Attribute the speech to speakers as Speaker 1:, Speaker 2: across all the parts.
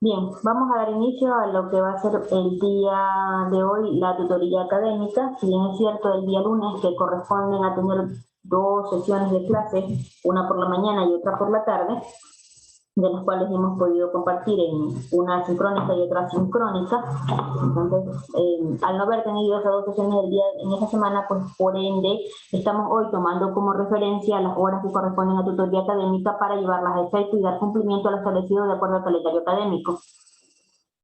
Speaker 1: Bien, vamos a dar inicio a lo que va a ser el día de hoy, la tutoría académica. Si bien es cierto, el día lunes que corresponden a tener dos sesiones de clase, una por la mañana y otra por la tarde, de las cuales hemos podido compartir en una sincrónica y otra sincrónica. Entonces, al no haber tenido esas dos sesiones del día en esa semana, pues por ende estamos hoy tomando como referencia las horas que corresponden a tutoría académica para llevarlas a efecto y dar cumplimiento a lo establecido de acuerdo al calendario académico.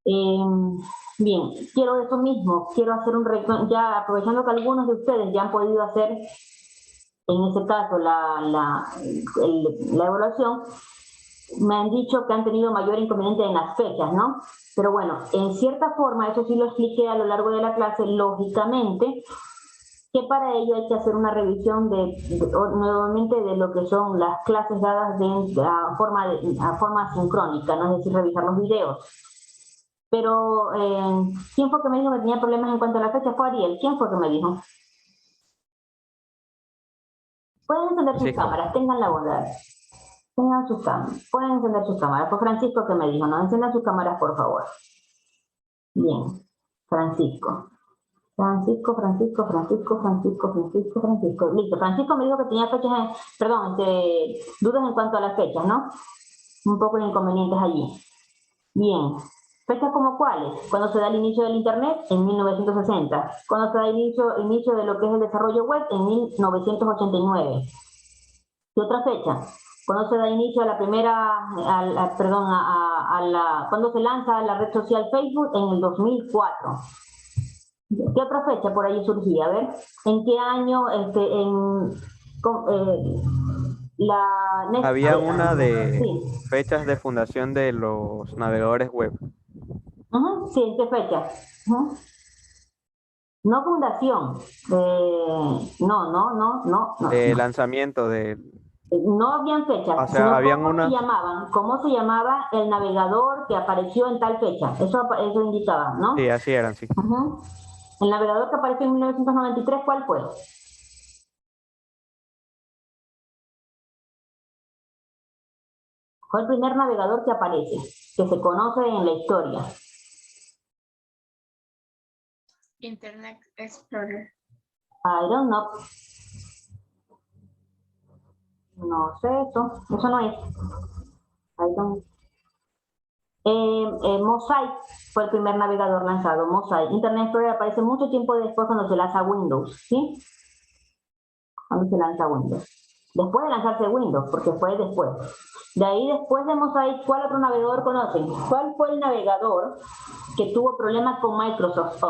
Speaker 1: Bien, quiero eso mismo, quiero hacer un recuento, ya aprovechando que algunos de ustedes ya han podido hacer, en ese caso, la evaluación. Me han dicho que han tenido mayor inconveniente en las fechas, ¿no? Pero bueno, en cierta forma, eso sí lo expliqué a lo largo de la clase, lógicamente, que para ello hay que hacer una revisión nuevamente de lo que son las clases dadas a forma sincrónica, ¿no? Es decir, revisar los videos. Pero, ¿quién fue que me dijo que tenía problemas en cuanto a la fecha? Fue Ariel. ¿Quién fue que me dijo? Pueden encender sus cámaras, tengan la bondad. Tengan sus cámaras, pueden encender sus cámaras. Fue Francisco que me dijo, no, enciendan sus cámaras, por favor. Bien, Francisco. Francisco. Listo, Francisco me dijo que tenía fechas, dudas en cuanto a las fechas, ¿no? Un poco de inconvenientes allí. Bien. ¿Fechas como cuáles? Cuando se da el inicio del Internet, en 1960. Cuando se da el inicio de lo que es el desarrollo web, en 1989. ¿Qué otra fecha? Cuando se da inicio a la primera, cuando se lanza la red social Facebook, en el 2004. ¿Qué otra fecha por ahí surgía? A ver, ¿en qué año
Speaker 2: Había una de fechas de fundación de los navegadores web.
Speaker 1: Sí, ¿en qué fecha? No fundación. No.
Speaker 2: De lanzamiento de...
Speaker 1: No habían fechas,
Speaker 2: O sea,
Speaker 1: sino
Speaker 2: habían una...
Speaker 1: cómo se llamaba el navegador que apareció en tal fecha. Eso indicaba, ¿no?
Speaker 2: Sí, así eran, sí.
Speaker 1: El navegador que apareció en 1993, ¿cuál fue? Fue el primer navegador que aparece, que se conoce en la historia.
Speaker 3: Internet Explorer.
Speaker 1: I don't know. No sé eso no es. I don't. Mosaic fue el primer navegador lanzado, Mosaic. Internet Explorer aparece mucho tiempo después cuando se lanza Windows, ¿sí? Cuando se lanza Windows. Después de lanzarse Windows, porque fue después. De ahí, después de Mosaic, ¿cuál otro navegador conocen? ¿Cuál fue el navegador que tuvo problemas con Microsoft?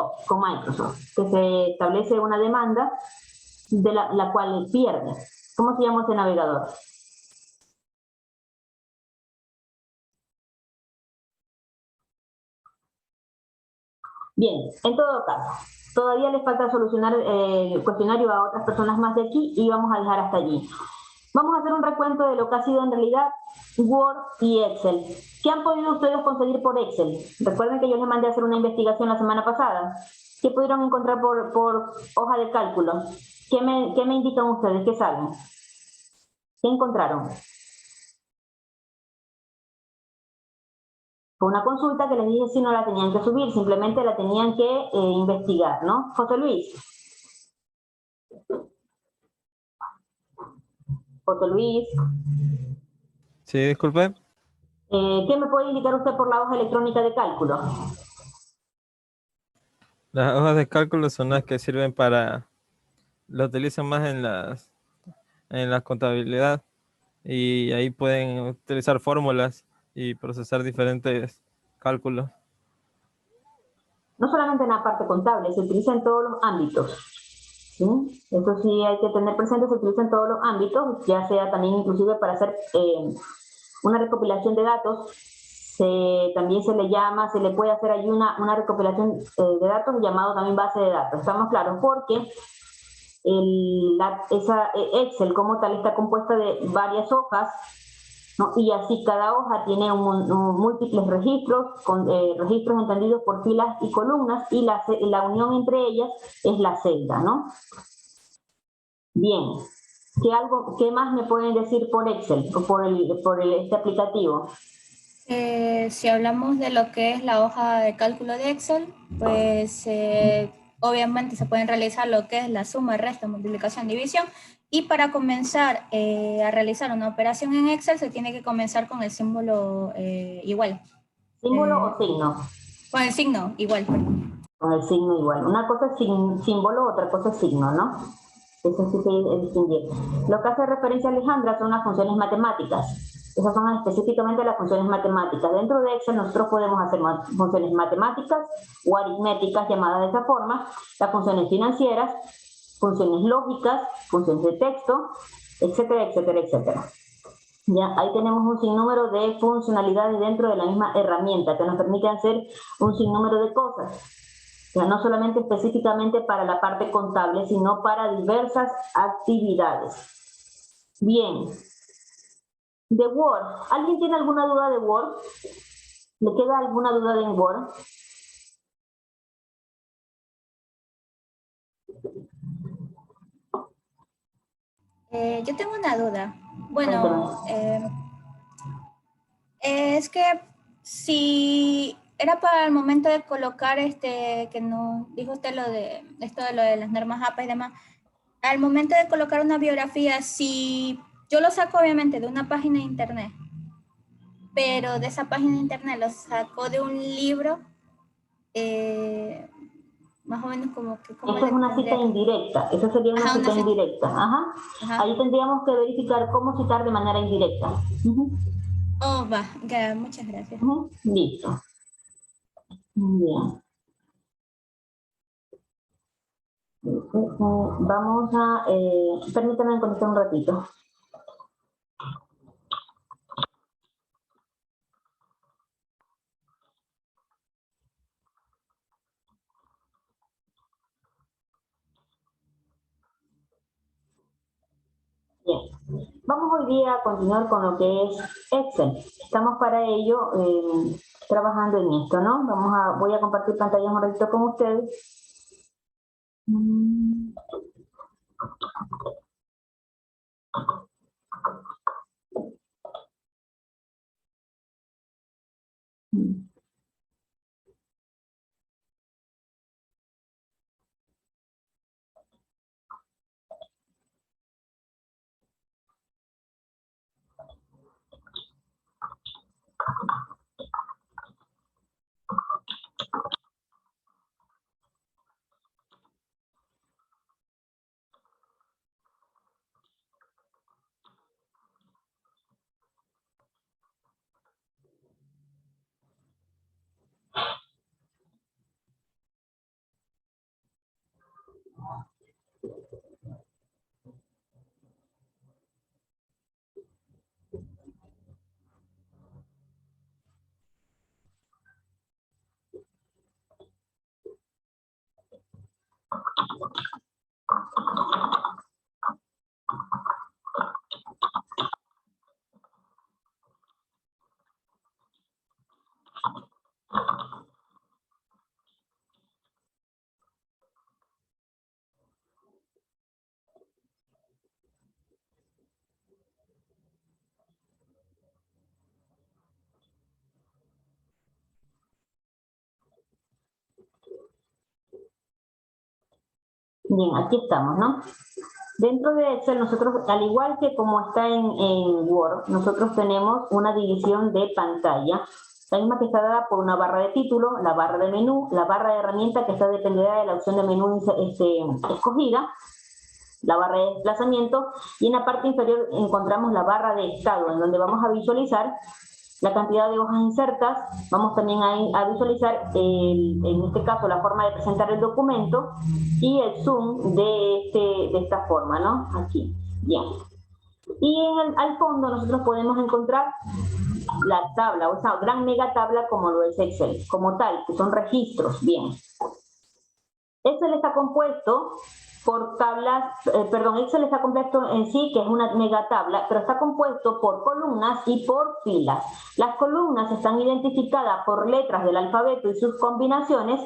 Speaker 1: Que se establece una demanda de la cual pierde. ¿Cómo se llama ese navegador? Bien, en todo caso, todavía les falta solucionar el cuestionario a otras personas más de aquí y vamos a dejar hasta allí. Vamos a hacer un recuento de lo que ha sido en realidad Word y Excel. ¿Qué han podido ustedes conseguir por Excel? Recuerden que yo les mandé a hacer una investigación la semana pasada. ¿Qué pudieron encontrar por hoja de cálculo? ¿Qué me indican ustedes? ¿Qué saben? ¿Qué encontraron? Fue una consulta que les dije si no la tenían que subir, simplemente la tenían que investigar, ¿no? José Luis.
Speaker 4: Sí, disculpe.
Speaker 1: ¿Qué me puede indicar usted por la hoja electrónica de cálculo?
Speaker 4: Las hojas de cálculo son las que sirven lo utilizan más en la contabilidad y ahí pueden utilizar fórmulas y procesar diferentes cálculos.
Speaker 1: No solamente en la parte contable, se utiliza en todos los ámbitos. ¿Sí? Eso sí hay que tener presente, se utiliza en todos los ámbitos, ya sea también inclusive para hacer una recopilación de datos. También se le puede hacer ahí una recopilación de datos llamado también base de datos. ¿Estamos claros? Porque Excel como tal está compuesta de varias hojas, ¿no? Y así cada hoja tiene múltiples registros, registros entendidos por filas y columnas, y la unión entre ellas es la celda, ¿no? Bien, ¿qué más me pueden decir por Excel o por este aplicativo?
Speaker 5: Si hablamos de lo que es la hoja de cálculo de Excel, pues obviamente se pueden realizar lo que es la suma, resta, multiplicación, división, y para comenzar a realizar una operación en Excel se tiene que comenzar con el símbolo igual.
Speaker 1: ¿Símbolo o signo?
Speaker 5: Con el signo igual.
Speaker 1: Con el signo igual. Una cosa es símbolo, otra cosa es signo, ¿no? Eso sí se distingue. Lo que hace referencia a Alejandra son las funciones matemáticas. Esas son específicamente las funciones matemáticas. Dentro de Excel nosotros podemos hacer funciones matemáticas o aritméticas llamadas de esa forma, las funciones financieras, funciones lógicas, funciones de texto, etcétera, etcétera, etcétera. Ya, ahí tenemos un sinnúmero de funcionalidades dentro de la misma herramienta que nos permite hacer un sinnúmero de cosas. Ya, no solamente específicamente para la parte contable, sino para diversas actividades. Bien. De Word. ¿Alguien tiene alguna duda de Word? ¿Le queda alguna duda de Word?
Speaker 5: Yo tengo una duda. Bueno, es que si era para el momento de colocar que no dijo usted lo de esto de lo de las normas APA y demás, al momento de colocar una biografía, si yo lo saco obviamente de una página de internet, pero de esa página de internet lo saco de un libro, más o menos como que...
Speaker 1: Esa es una cita indirecta, esa sería una cita indirecta. Ajá. Ahí tendríamos que verificar cómo citar de manera indirecta.
Speaker 5: Oh, va, ya, muchas gracias.
Speaker 1: Listo. Bien. Vamos a... permítanme conectar un ratito. Bien, vamos hoy día a continuar con lo que es Excel. Estamos para ello trabajando en esto, ¿no? Voy a compartir pantalla un ratito con ustedes. Bien, aquí estamos, ¿no? Dentro de Excel nosotros, al igual que como está en Word, nosotros tenemos una división de pantalla, la misma que está dada por una barra de título, la barra de menú, la barra de herramienta que está dependerá de la opción de menú escogida, la barra de desplazamiento, y en la parte inferior encontramos la barra de estado, en donde vamos a visualizar la cantidad de hojas insertas, vamos también a visualizar, en este caso, la forma de presentar el documento y el zoom de esta forma, ¿no? Aquí, bien. Y al fondo nosotros podemos encontrar la tabla, o sea, gran mega tabla como lo es Excel, como tal, que son registros, bien. Excel está compuesto por tablas, Excel está compuesto en sí, que es una mega tabla, pero está compuesto por columnas y por filas. Las columnas están identificadas por letras del alfabeto y sus combinaciones,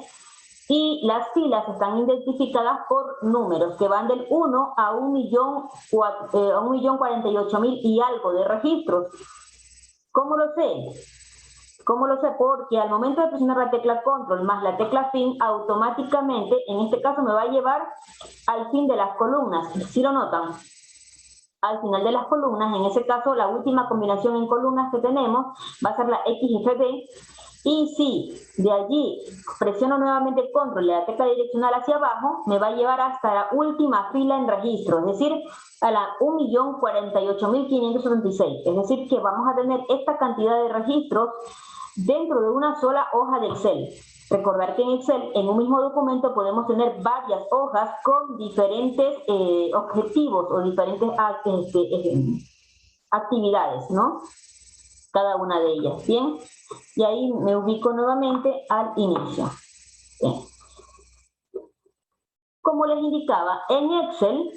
Speaker 1: y las filas están identificadas por números que van del 1 a 1.048.000 y algo de registros. ¿Cómo lo sé? ¿Cómo lo sé? Porque al momento de presionar la tecla control más la tecla fin, automáticamente, en este caso me va a llevar al fin de las columnas. ¿Sí lo notan? Al final de las columnas, en ese caso la última combinación en columnas que tenemos va a ser la XFB. Y si de allí presiono nuevamente control y la tecla direccional hacia abajo, me va a llevar hasta la última fila en registro, es decir, a la 1.048.576. Es decir, que vamos a tener esta cantidad de registros dentro de una sola hoja de Excel. Recordar que en Excel, en un mismo documento, podemos tener varias hojas con diferentes objetivos o diferentes actividades, ¿no? Cada una de ellas, ¿bien? Y ahí me ubico nuevamente al inicio. Bien. Como les indicaba, en Excel,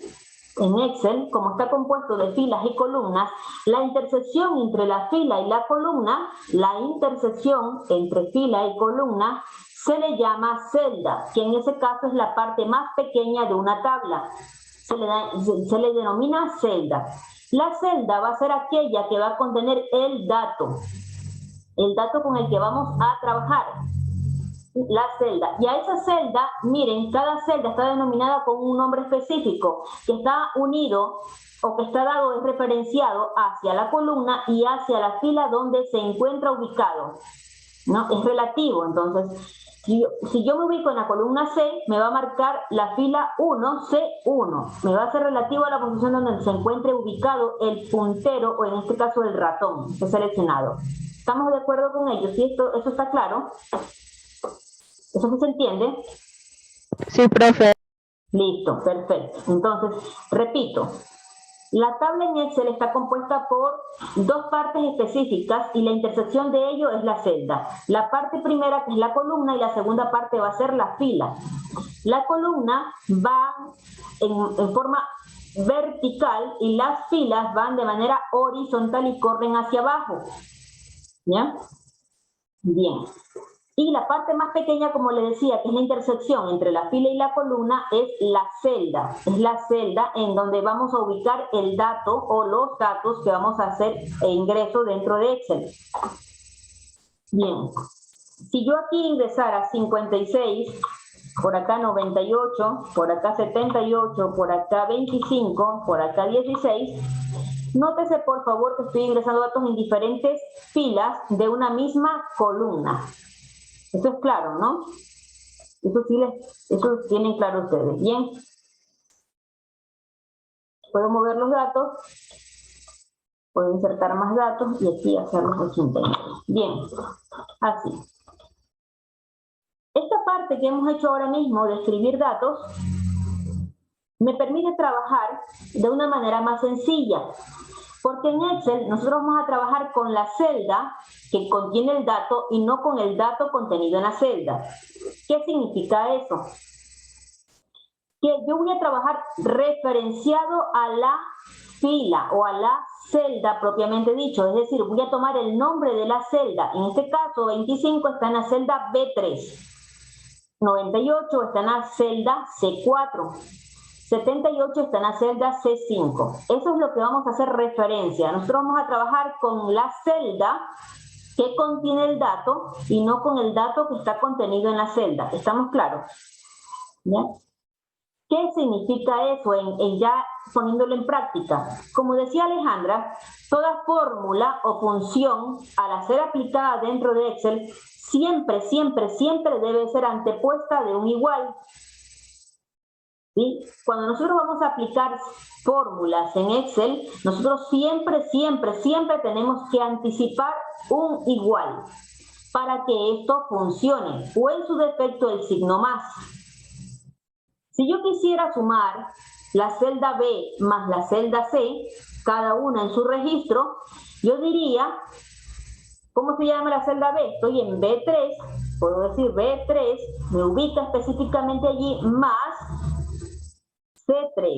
Speaker 1: como está compuesto de filas y columnas, la intersección entre la fila y la columna, la intersección entre fila y columna, se le llama celda, que en ese caso es la parte más pequeña de una tabla. Se le denomina celda. La celda va a ser aquella que va a contener el dato con el que vamos a trabajar. La celda. Y a esa celda, miren, cada celda está denominada con un nombre específico que está unido o que está dado, es referenciado hacia la columna y hacia la fila donde se encuentra ubicado, ¿no? Es relativo. Entonces, si yo me ubico en la columna C, me va a marcar la fila 1, C1. Me va a ser relativo a la posición donde se encuentre ubicado el puntero, o en este caso el ratón que he seleccionado. ¿Estamos de acuerdo con ello? ¿Sí? ¿Eso está claro? ¿Eso sí se entiende?
Speaker 6: Sí, profe.
Speaker 1: Listo, perfecto. Entonces, repito, la tabla en Excel está compuesta por dos partes específicas y la intersección de ello es la celda. La parte primera, que es la columna, y la segunda parte va a ser la fila. La columna va en forma vertical y las filas van de manera horizontal y corren hacia abajo. ¿Ya? Bien. Y la parte más pequeña, como les decía, que es la intersección entre la fila y la columna, es la celda. Es la celda en donde vamos a ubicar el dato o los datos que vamos a hacer ingreso dentro de Excel. Bien. Si yo aquí ingresara 56, por acá 98, por acá 78, por acá 25, por acá 16, nótese por favor que estoy ingresando datos en diferentes filas de una misma columna. Eso es claro, ¿no? Eso tienen claro ustedes. Bien. Puedo mover los datos, puedo insertar más datos y aquí hacerlos horizontalmente. Bien, así. Esta parte que hemos hecho ahora mismo de escribir datos me permite trabajar de una manera más sencilla. Porque en Excel nosotros vamos a trabajar con la celda que contiene el dato y no con el dato contenido en la celda. ¿Qué significa eso? Que yo voy a trabajar referenciado a la fila o a la celda propiamente dicho. Es decir, voy a tomar el nombre de la celda. En este caso, 25 está en la celda B3. 98 está en la celda C4. 78 está en la celda C5. Eso es lo que vamos a hacer referencia. Nosotros vamos a trabajar con la celda que contiene el dato y no con el dato que está contenido en la celda. ¿Estamos claros? ¿Ya? ¿Qué significa eso en ya poniéndolo en práctica? Como decía Alejandra, toda fórmula o función al ser aplicada dentro de Excel siempre debe ser antepuesta de un igual. ¿Sí? Cuando nosotros vamos a aplicar fórmulas en Excel, nosotros siempre tenemos que anticipar un igual para que esto funcione, o en su defecto el signo más. Si yo quisiera sumar la celda B más la celda C, cada una en su registro, yo diría, ¿cómo se llama la celda B? Estoy en B3, puedo decir B3, me ubica específicamente allí, más C3.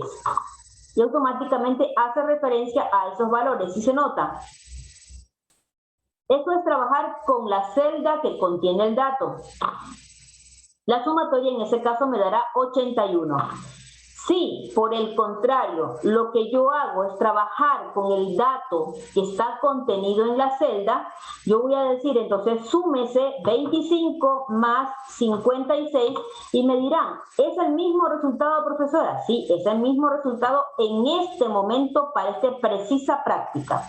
Speaker 1: Y automáticamente hace referencia a esos valores. ¿Sí se nota? Esto es trabajar con la celda que contiene el dato. La sumatoria en ese caso me dará 81. Si, por el contrario, lo que yo hago es trabajar con el dato que está contenido en la celda, yo voy a decir, entonces, súmese 25 más 56 y me dirán, ¿es el mismo resultado, profesora? Sí, es el mismo resultado en este momento para esta precisa práctica.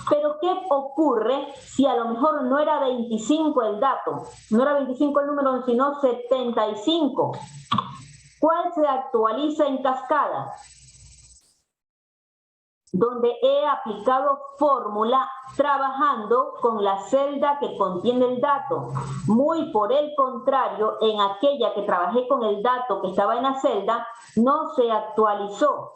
Speaker 1: Pero ¿qué ocurre si a lo mejor no era 25 el dato, no era 25 el número, sino 75? ¿Cuál se actualiza en cascada? Donde he aplicado fórmula trabajando con la celda que contiene el dato. Muy por el contrario, en aquella que trabajé con el dato que estaba en la celda, no se actualizó.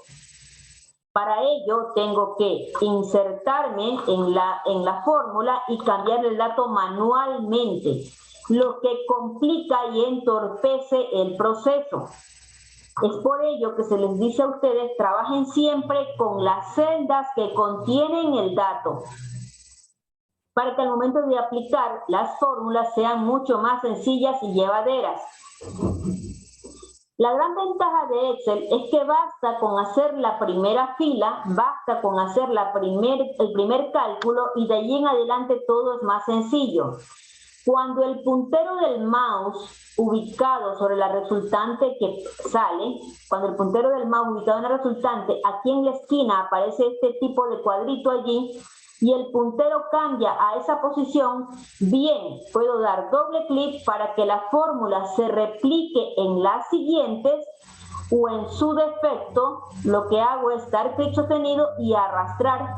Speaker 1: Para ello tengo que insertarme en la fórmula y cambiar el dato manualmente, lo que complica y entorpece el proceso. Es por ello que se les dice a ustedes, trabajen siempre con las celdas que contienen el dato, para que al momento de aplicar las fórmulas sean mucho más sencillas y llevaderas. La gran ventaja de Excel es que basta con hacer la primera fila, basta con hacer el primer cálculo y de allí en adelante todo es más sencillo. Cuando el puntero del mouse ubicado sobre la resultante que sale, cuando el puntero del mouse ubicado en la resultante, aquí en la esquina aparece este tipo de cuadrito allí, y el puntero cambia a esa posición, bien, puedo dar doble clic para que la fórmula se replique en las siguientes, o en su defecto, lo que hago es dar clic sostenido y arrastrar,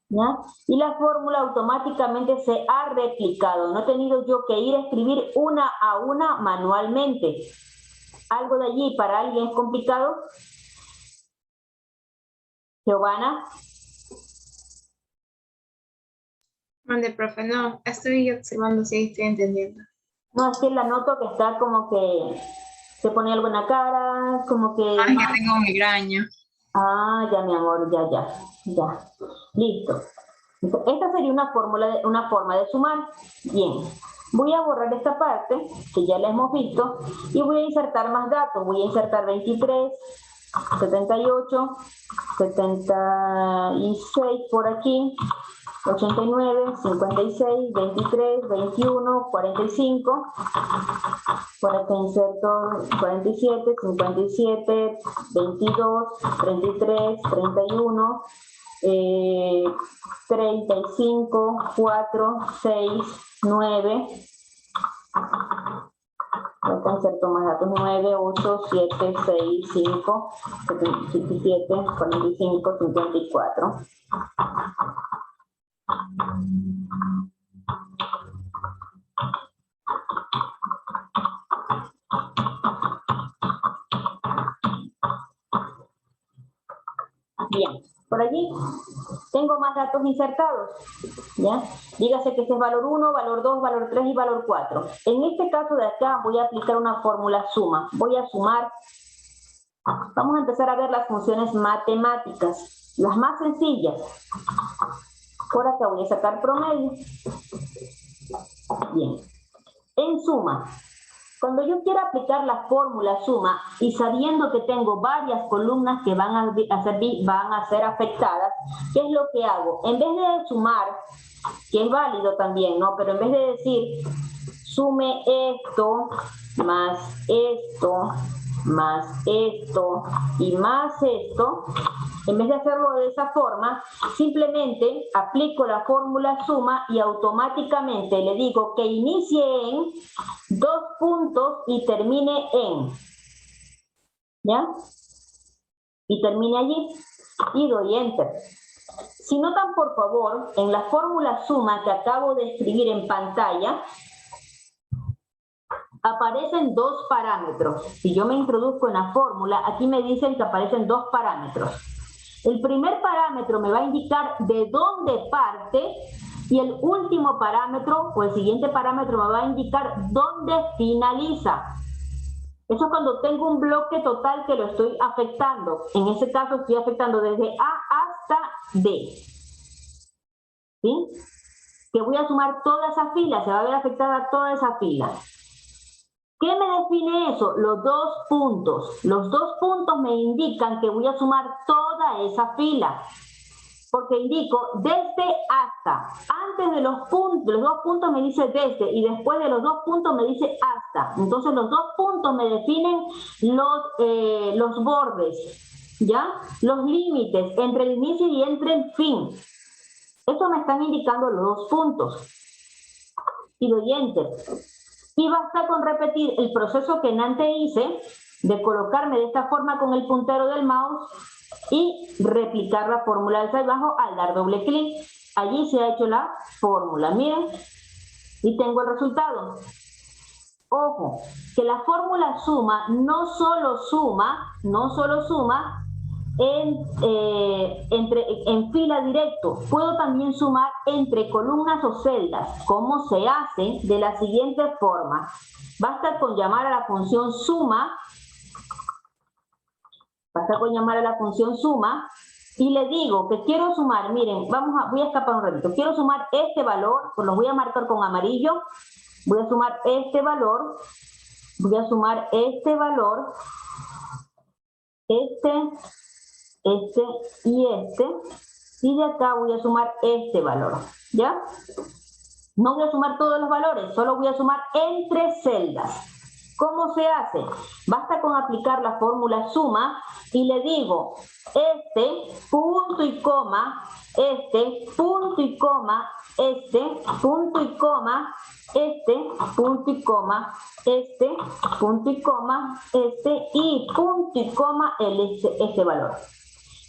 Speaker 1: ¿ya? Y la fórmula automáticamente se ha replicado. No he tenido yo que ir a escribir una a una manualmente. ¿Algo de allí para alguien es complicado? Giovanna.
Speaker 3: Mande, profe, no, estoy observando si estoy entendiendo.
Speaker 1: No, es que la noto que está como que se pone algo en la cara, como que...
Speaker 3: Ay, que tengo migraña.
Speaker 1: Ah, ya, mi amor, ya. Listo. Esta sería una forma de sumar. Bien. Voy a borrar esta parte, que ya la hemos visto, y voy a insertar más datos. Voy a insertar 23, 78, 76 por aquí, 89, 56, 23, 21, 45. Por acá inserto 47, 57, 22, 33, 31, 35, 4, 6, 9. Acá inserto más datos: 9, 8, 7, 6, 5, 77, 45, 54. Bien, por allí tengo más datos insertados, ¿ya? Dígase que este es valor 1, valor 2, valor 3 y valor 4. En este caso de acá voy a aplicar una fórmula suma. Voy a sumar. Vamos a empezar a ver las funciones matemáticas, las más sencillas. Por acá voy a sacar promedio. Bien. En suma, cuando yo quiera aplicar la fórmula suma y sabiendo que tengo varias columnas que van a ser afectadas, ¿qué es lo que hago? En vez de sumar, que es válido también, ¿no? Pero en vez de decir sume esto, más esto, más esto y más esto, en vez de hacerlo de esa forma, simplemente aplico la fórmula suma y automáticamente le digo que inicie en 2 puntos y termine en, ¿ya? Y termine allí y doy enter. Si notan, por favor, en la fórmula suma que acabo de escribir en pantalla, aparecen 2 parámetros. Si yo me introduzco en la fórmula, aquí me dicen que aparecen 2 parámetros. El primer parámetro me va a indicar de dónde parte y el último parámetro o el siguiente parámetro me va a indicar dónde finaliza. Eso es cuando tengo un bloque total que lo estoy afectando. En ese caso estoy afectando desde A hasta D. ¿Sí? Que voy a sumar toda esa fila, se va a ver afectada toda esa fila. ¿Qué me define eso? Los dos puntos. Los dos puntos me indican que voy a sumar toda esa fila. Porque indico desde hasta. Antes de los dos puntos me dice desde y después de los dos puntos me dice hasta. Entonces los dos puntos me definen los bordes, ¿ya? Los límites entre el inicio y entre el fin. Eso me están indicando los dos puntos. Y doy enter. Y basta con repetir el proceso que antes hice de colocarme de esta forma con el puntero del mouse y replicar la fórmula alza y bajo al dar doble clic. Allí se ha hecho la fórmula, miren, y tengo el resultado. Ojo, que la fórmula suma no solo suma en fila directo, puedo también sumar entre columnas o celdas. ¿Cómo se hace? De la siguiente forma. Basta con llamar a la función suma. Y le digo que quiero sumar, miren, voy a escapar un ratito, quiero sumar este valor, pues los voy a marcar con amarillo, voy a sumar este valor, y de acá voy a sumar este valor, ¿ya? No voy a sumar todos los valores, solo voy a sumar entre celdas. ¿Cómo se hace? Basta con aplicar la fórmula suma y le digo, este punto y coma, este punto y coma, este punto y coma, este punto y coma, este punto y coma, este y punto y coma este valor.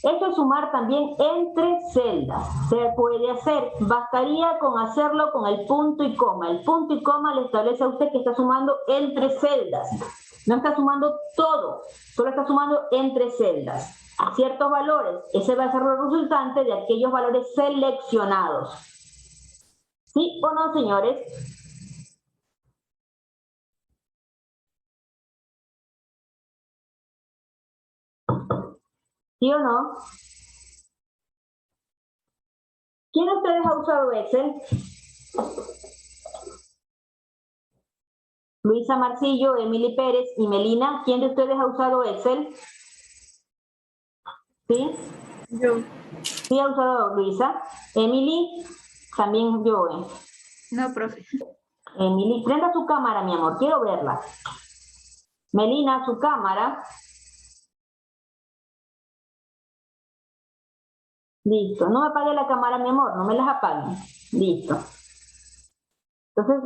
Speaker 1: Esto es sumar también entre celdas. Se puede hacer, bastaría con hacerlo con el punto y coma. El punto y coma le establece a usted que está sumando entre celdas. No está sumando todo, solo está sumando entre celdas. Ciertos valores, ese va a ser el resultante de aquellos valores seleccionados. ¿Sí o no, señores? ¿Sí o no? ¿Quién de ustedes ha usado Excel? Luisa Marcillo, Emily Pérez y Melina. ¿Quién de ustedes ha usado Excel? ¿Sí?
Speaker 3: Yo.
Speaker 1: Sí ha usado Luisa. Emily, también yo.
Speaker 3: No, profe.
Speaker 1: Emily, prenda su cámara, mi amor, quiero verla. Melina, su cámara. Listo, no me apague la cámara, mi amor, no me las apaguen. Listo. Entonces,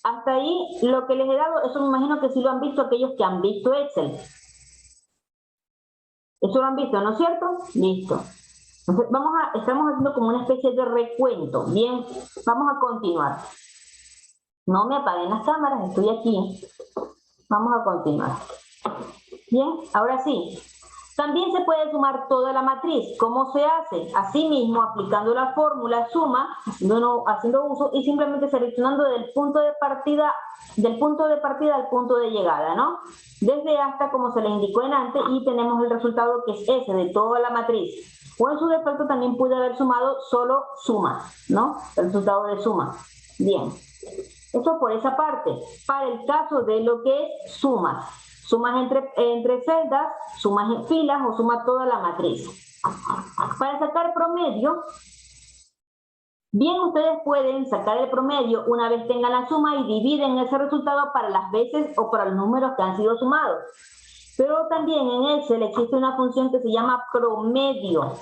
Speaker 1: hasta ahí lo que les he dado, eso me imagino que sí lo han visto aquellos que han visto Excel. Eso lo han visto, ¿no es cierto? Listo. Entonces, estamos haciendo como una especie de recuento. Bien, vamos a continuar. No me apaguen las cámaras, estoy aquí. Vamos a continuar. Bien, ahora sí. También se puede sumar toda la matriz. ¿Cómo se hace? Asimismo, aplicando la fórmula suma, haciendo uso y simplemente seleccionando del punto de partida al punto de llegada, ¿no? Desde hasta, como se les indicó en antes, y tenemos el resultado que es ese, de toda la matriz. O en su defecto también pude haber sumado solo suma, ¿no? El resultado de suma. Bien. Eso por esa parte. Para el caso de lo que es sumas. Sumas entre celdas, sumas en filas o suma toda la matriz. Para sacar promedio, bien ustedes pueden sacar el promedio una vez tengan la suma y dividen ese resultado para las veces o para los números que han sido sumados. Pero también en Excel existe una función que se llama promedio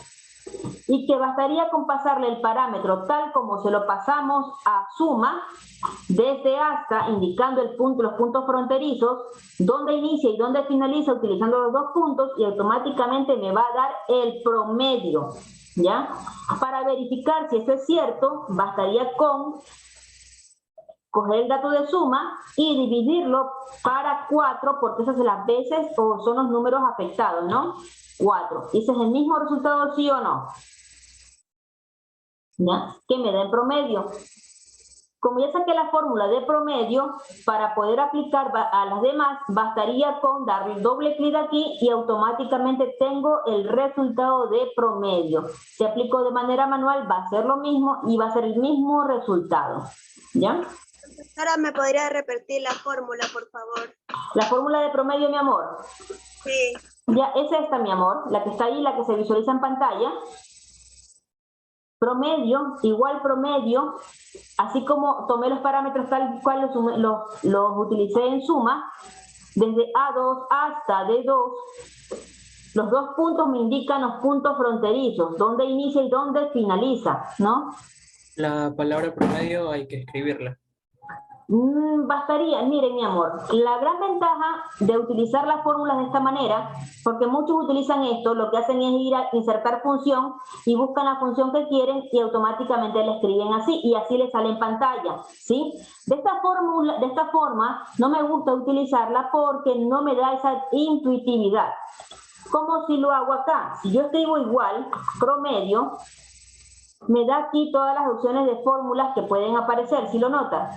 Speaker 1: y que bastaría con pasarle el parámetro tal como se lo pasamos a suma, desde hasta, indicando los puntos fronterizos, donde inicia y donde finaliza utilizando los dos puntos y automáticamente me va a dar el promedio, ¿ya? Para verificar si eso es cierto, bastaría con coger el dato de suma y dividirlo para 4, porque esas son las veces o son los números afectados, ¿no? 4. ¿Ese es el mismo resultado, sí o no? ¿Ya? Que me da el promedio. Como ya saqué la fórmula de promedio, para poder aplicar a las demás, bastaría con darle doble clic aquí y automáticamente tengo el resultado de promedio. Si aplico de manera manual, va a ser lo mismo y va a ser el mismo resultado. ¿Ya?
Speaker 7: Ahora me podría repetir la fórmula, por favor.
Speaker 1: La fórmula de promedio, mi amor.
Speaker 7: Sí.
Speaker 1: Ya, es esta, mi amor, la que está ahí, la que se visualiza en pantalla. Promedio, igual promedio, así como tomé los parámetros tal cual los utilicé en suma, desde A2 hasta D2, los dos puntos me indican los puntos fronterizos, dónde inicia y dónde finaliza, ¿no?
Speaker 8: La palabra promedio hay que escribirla.
Speaker 1: Bastaría, miren mi amor, la gran ventaja de utilizar las fórmulas de esta manera, porque muchos utilizan esto, lo que hacen es ir a insertar función y buscan la función que quieren y automáticamente la escriben así y así les sale en pantalla, ¿sí? De esta forma no me gusta utilizarla porque no me da esa intuitividad. Como si lo hago acá, si yo escribo igual, promedio, me da aquí todas las opciones de fórmulas que pueden aparecer, ¿sí lo notas?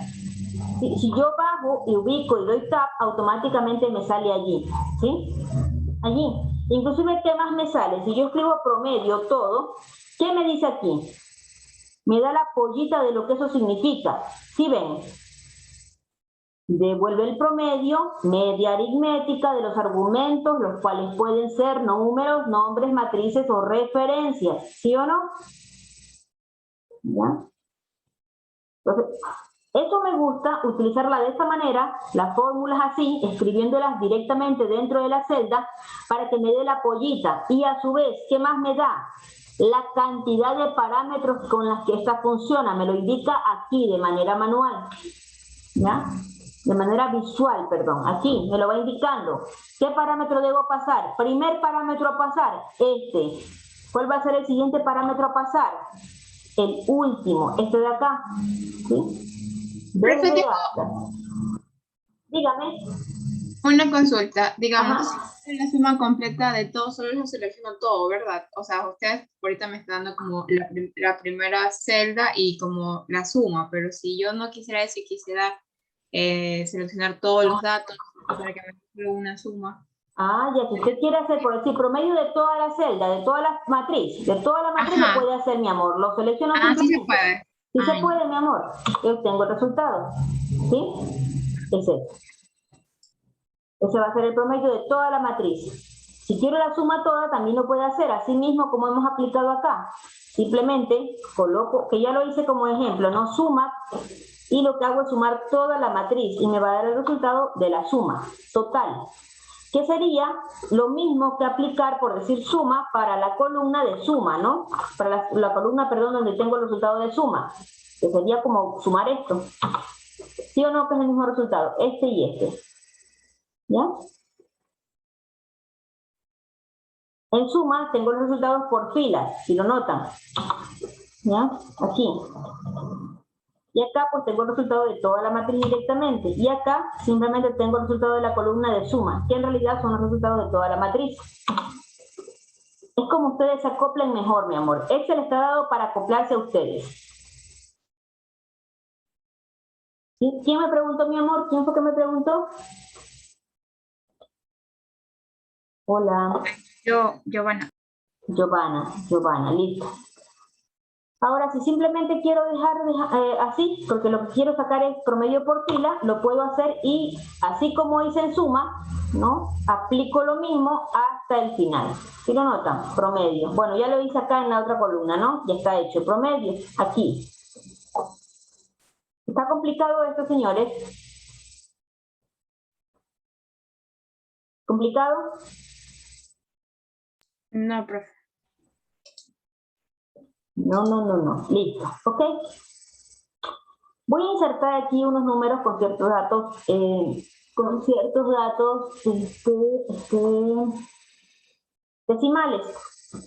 Speaker 1: Si yo bajo y ubico y doy tab, automáticamente me sale allí, ¿sí? Allí. Inclusive, ¿qué más me sale? Si yo escribo promedio todo, ¿qué me dice aquí? Me da la pollita de lo que eso significa. ¿Sí ven? Devuelve el promedio, media aritmética de los argumentos, los cuales pueden ser números, nombres, matrices o referencias. ¿Sí o no? ¿Ya? Entonces, eso me gusta, utilizarla de esta manera, las fórmulas así, escribiéndolas directamente dentro de la celda para que me dé la pollita. Y a su vez, ¿qué más me da? La cantidad de parámetros con las que esta funciona, me lo indica aquí de manera manual, ¿ya? De manera visual, perdón, aquí me lo va indicando. ¿Qué parámetro debo pasar? Primer parámetro a pasar, este. ¿Cuál va a ser el siguiente parámetro a pasar? El último, este de acá, ¿sí? Dígame.
Speaker 3: Una consulta, digamos,
Speaker 1: Ajá.
Speaker 3: si la suma completa de todo, solo lo selecciono todo, ¿verdad? O sea, usted ahorita me está dando como la primera celda y como la suma, pero si yo no quisiera eso y quisiera seleccionar todos los datos para que me dé una suma.
Speaker 1: Ah, ya, si usted quiere hacer, por decir, promedio de toda la celda, de toda la matriz, lo puede hacer, mi amor. Lo selecciono simplemente.
Speaker 3: Sí se puede.
Speaker 1: Sí se puede, mi amor. Yo obtengo el resultado. ¿Sí? Ese va a ser el promedio de toda la matriz. Si quiero la suma toda, también lo puede hacer, así mismo como hemos aplicado acá. Simplemente coloco, que ya lo hice como ejemplo, ¿no? Suma, y lo que hago es sumar toda la matriz y me va a dar el resultado de la suma total, que sería lo mismo que aplicar, por decir, suma para la columna de suma, ¿no? Para la columna, perdón, donde tengo el resultado de suma, que sería como sumar esto. ¿Sí o no que es el mismo resultado? Este y este. ¿Ya? En suma tengo los resultados por filas, si lo notan. ¿Ya? Aquí. Y acá pues tengo el resultado de toda la matriz directamente. Y acá simplemente tengo el resultado de la columna de suma, que en realidad son los resultados de toda la matriz. Es como ustedes se acoplen mejor, mi amor. Excel está dado para acoplarse a ustedes. ¿Quién me preguntó, mi amor? ¿Quién fue que me preguntó? Hola.
Speaker 3: Giovanna.
Speaker 1: Giovanna, listo. Ahora, si simplemente quiero dejar así, porque lo que quiero sacar es promedio por fila, lo puedo hacer y así como hice en suma, ¿no? Aplico lo mismo hasta el final. ¿Sí lo notan? Promedio. Bueno, ya lo hice acá en la otra columna, ¿no? Ya está hecho. Promedio, aquí. ¿Está complicado esto, señores? ¿Complicado?
Speaker 3: No, profe.
Speaker 1: No. Listo. ¿Ok? Voy a insertar aquí unos números con ciertos datos, decimales.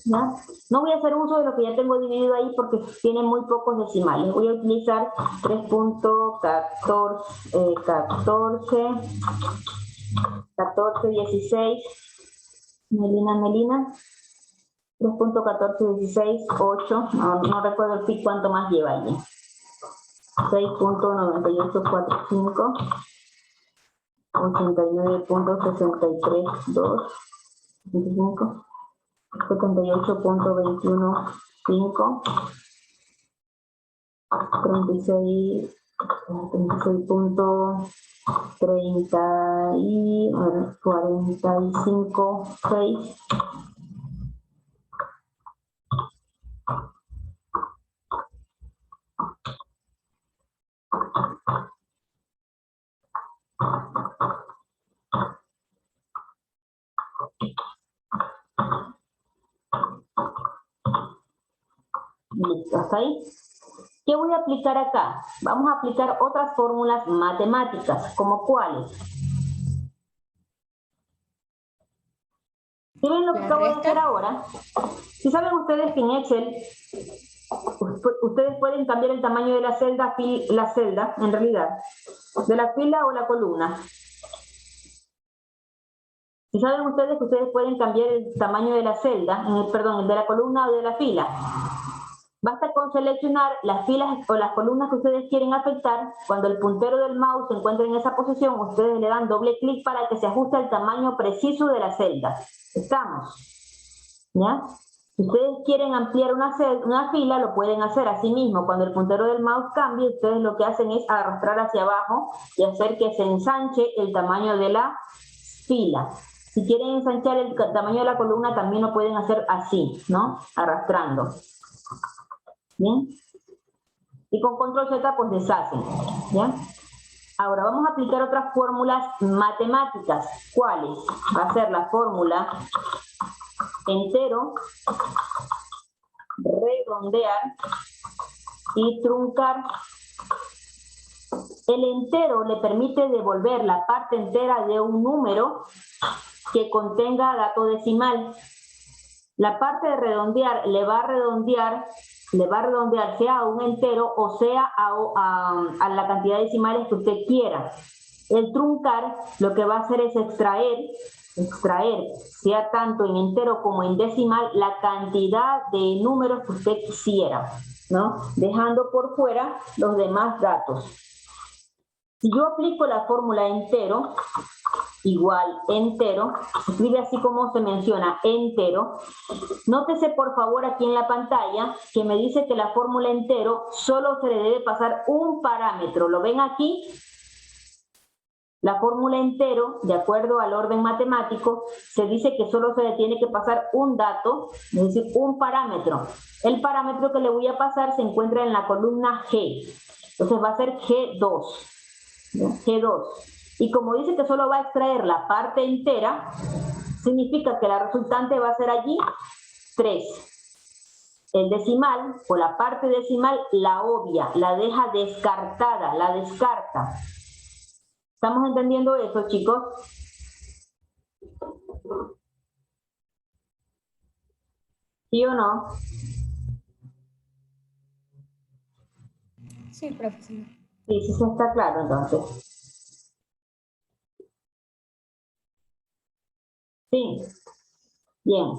Speaker 1: ¿Ya? No voy a hacer uso de lo que ya tengo dividido ahí porque tiene muy pocos decimales. Voy a utilizar 3.1416. Melina. 3.1416, 8, no recuerdo el PIC cuánto más lleva allí. 6.9845, 89.632, 25, 78.215, 36, 36.45.6. Listo, ¿hasta ahí? ¿Qué voy a aplicar acá? Vamos a aplicar otras fórmulas matemáticas, ¿como cuáles? ¿Sí ven lo que acabo de hacer ahora? Si saben ustedes que en Excel ustedes pueden cambiar el tamaño de la celda, en realidad, de la fila o la columna. Si saben ustedes que ustedes pueden cambiar el tamaño de la celda, perdón, el de la columna o de la fila. Basta con seleccionar las filas o las columnas que ustedes quieren afectar. Cuando el puntero del mouse se encuentre en esa posición, ustedes le dan doble clic para que se ajuste al tamaño preciso de la celda. ¿Estamos? ¿Ya? Si ustedes quieren ampliar una fila, lo pueden hacer así mismo. Cuando el puntero del mouse cambie, ustedes lo que hacen es arrastrar hacia abajo y hacer que se ensanche el tamaño de la fila. Si quieren ensanchar el tamaño de la columna, también lo pueden hacer así, ¿no? Arrastrando. ¿Bien? Y con control Z pues deshacen, ¿ya? Ahora vamos a aplicar otras fórmulas matemáticas. ¿Cuáles? Va a ser la fórmula entero, redondear y truncar. El entero le permite devolver la parte entera de un número que contenga dato decimal. La parte de redondear le va a redondear sea a un entero o sea a la cantidad de decimales que usted quiera. El truncar lo que va a hacer es extraer, sea tanto en entero como en decimal, la cantidad de números que usted quisiera, ¿no? Dejando por fuera los demás datos. Si yo aplico la fórmula entero, igual entero, se escribe así como se menciona, entero. Nótese por favor aquí en la pantalla que me dice que la fórmula entero solo se le debe pasar un parámetro. ¿Lo ven aquí? La fórmula entero, de acuerdo al orden matemático, se dice que solo se le tiene que pasar un dato, es decir, un parámetro. El parámetro que le voy a pasar se encuentra en la columna G. Entonces va a ser G2. G2. Y como dice que solo va a extraer la parte entera, significa que la resultante va a ser allí 3. El decimal o la parte decimal la obvia, la deja descartada, la descarta. ¿Estamos entendiendo eso, chicos? ¿Sí o no?
Speaker 5: Sí, profesor.
Speaker 1: Sí, sí, está claro entonces. Sí. Bien.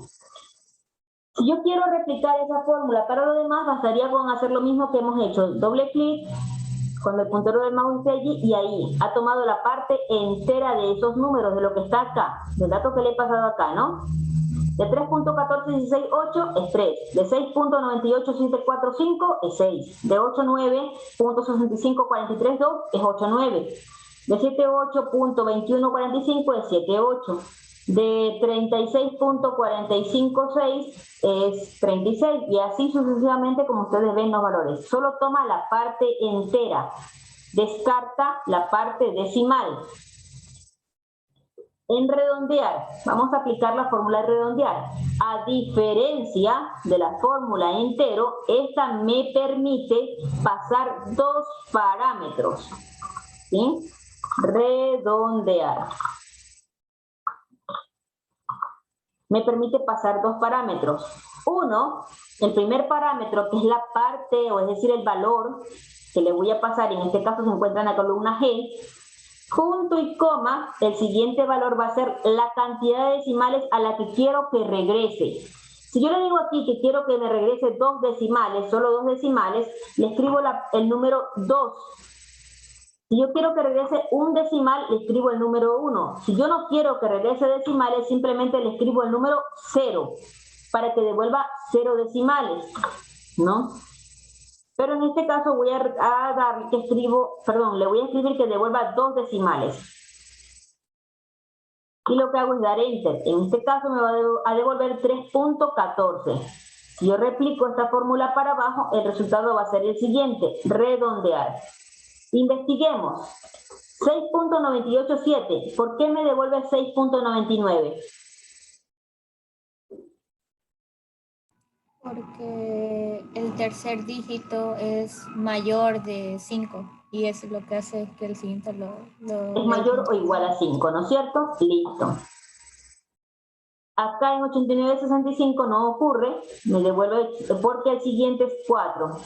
Speaker 1: Si yo quiero replicar esa fórmula para lo demás, bastaría con hacer lo mismo que hemos hecho. Doble clic, cuando el puntero del mouse esté allí, y ahí ha tomado la parte entera de esos números, de lo que está acá, del dato que le he pasado acá, ¿no? De 3.14168 es 3, de 6.98745 es 6, de 89.65432 es 89, de 78.2145 es 78, de 36.456 es 36, y así sucesivamente como ustedes ven los valores. Solo toma la parte entera, descarta la parte decimal. En redondear, vamos a aplicar la fórmula de redondear. A diferencia de la fórmula entero, esta me permite pasar dos parámetros. ¿Sí? Redondear. Me permite pasar dos parámetros. Uno, el primer parámetro, que es la parte, o es decir, el valor que le voy a pasar, en este caso se encuentra en la columna G, punto y coma, el siguiente valor va a ser la cantidad de decimales a la que quiero que regrese. Si yo le digo aquí que quiero que me regrese dos decimales, solo dos decimales, le escribo el número 2. Si yo quiero que regrese un decimal, le escribo el número 1. Si yo no quiero que regrese decimales, simplemente le escribo el número 0 para que devuelva 0 decimales, ¿no? Pero en este caso voy a dar que escribo, perdón, le voy a escribir que devuelva 2 decimales. Y lo que hago es dar enter. En este caso me va a devolver 3.14. Si yo replico esta fórmula para abajo, el resultado va a ser el siguiente, redondear. Investiguemos. 6.987. ¿Por qué me devuelve 6.99?
Speaker 5: Porque el tercer dígito es mayor de 5 y eso es lo que hace que el siguiente
Speaker 1: Es mayor o igual a 5, ¿no es cierto? Listo. Acá en 89.65 no ocurre, me devuelve porque el siguiente es 4.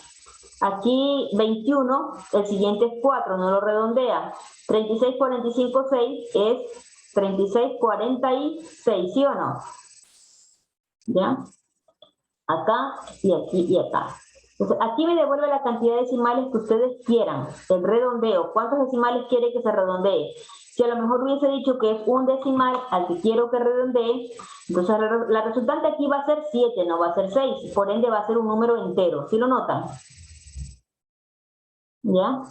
Speaker 1: Aquí 21, el siguiente es 4, no lo redondea. 36.45.6 es 36.46, ¿sí o no? ¿Ya? Acá y aquí y acá. Entonces, aquí me devuelve la cantidad de decimales que ustedes quieran, el redondeo. ¿Cuántos decimales quiere que se redondee? Si a lo mejor hubiese dicho que es un decimal al que quiero que redondee, entonces la resultante aquí va a ser 7, no va a ser 6, por ende va a ser un número entero. ¿Sí lo notan? ¿Ya?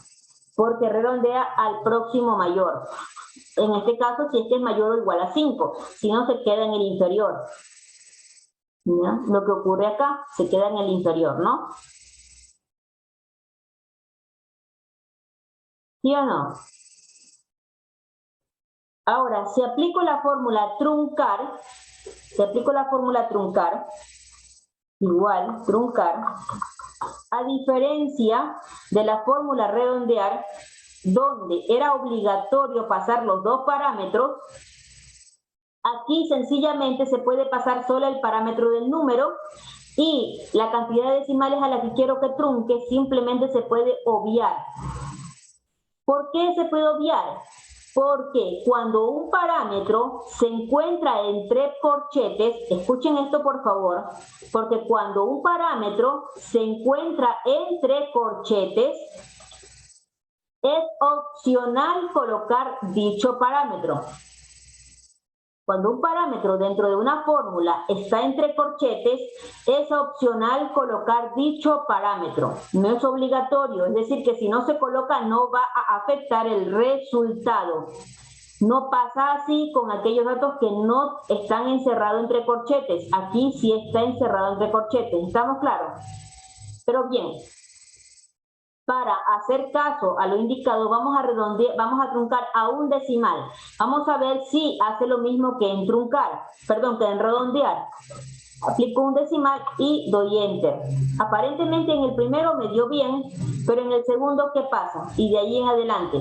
Speaker 1: Porque redondea al próximo mayor. En este caso, si es que es mayor o igual a 5, si no se queda en el inferior. ¿Ya? Lo que ocurre acá se queda en el inferior, ¿no? ¿Sí o no? Ahora, si aplico la fórmula truncar, igual, truncar, a diferencia de la fórmula redondear, donde era obligatorio pasar los dos parámetros, aquí sencillamente se puede pasar solo el parámetro del número y la cantidad de decimales a la que quiero que trunque simplemente se puede obviar. ¿Por qué se puede obviar? Porque cuando un parámetro se encuentra entre corchetes, escuchen esto por favor, porque cuando un parámetro se encuentra entre corchetes, es opcional colocar dicho parámetro. Cuando un parámetro dentro de una fórmula está entre corchetes, es opcional colocar dicho parámetro. No es obligatorio, es decir, que si no se coloca no va a afectar el resultado. No pasa así con aquellos datos que no están encerrados entre corchetes. Aquí sí está encerrado entre corchetes. ¿Estamos claros? Pero bien, para hacer caso a lo indicado, vamos a truncar a un decimal. Vamos a ver si hace lo mismo que en truncar, perdón, que en redondear. Aplico un decimal y doy enter. Aparentemente en el primero me dio bien, pero en el segundo, ¿qué pasa? Y de ahí en adelante.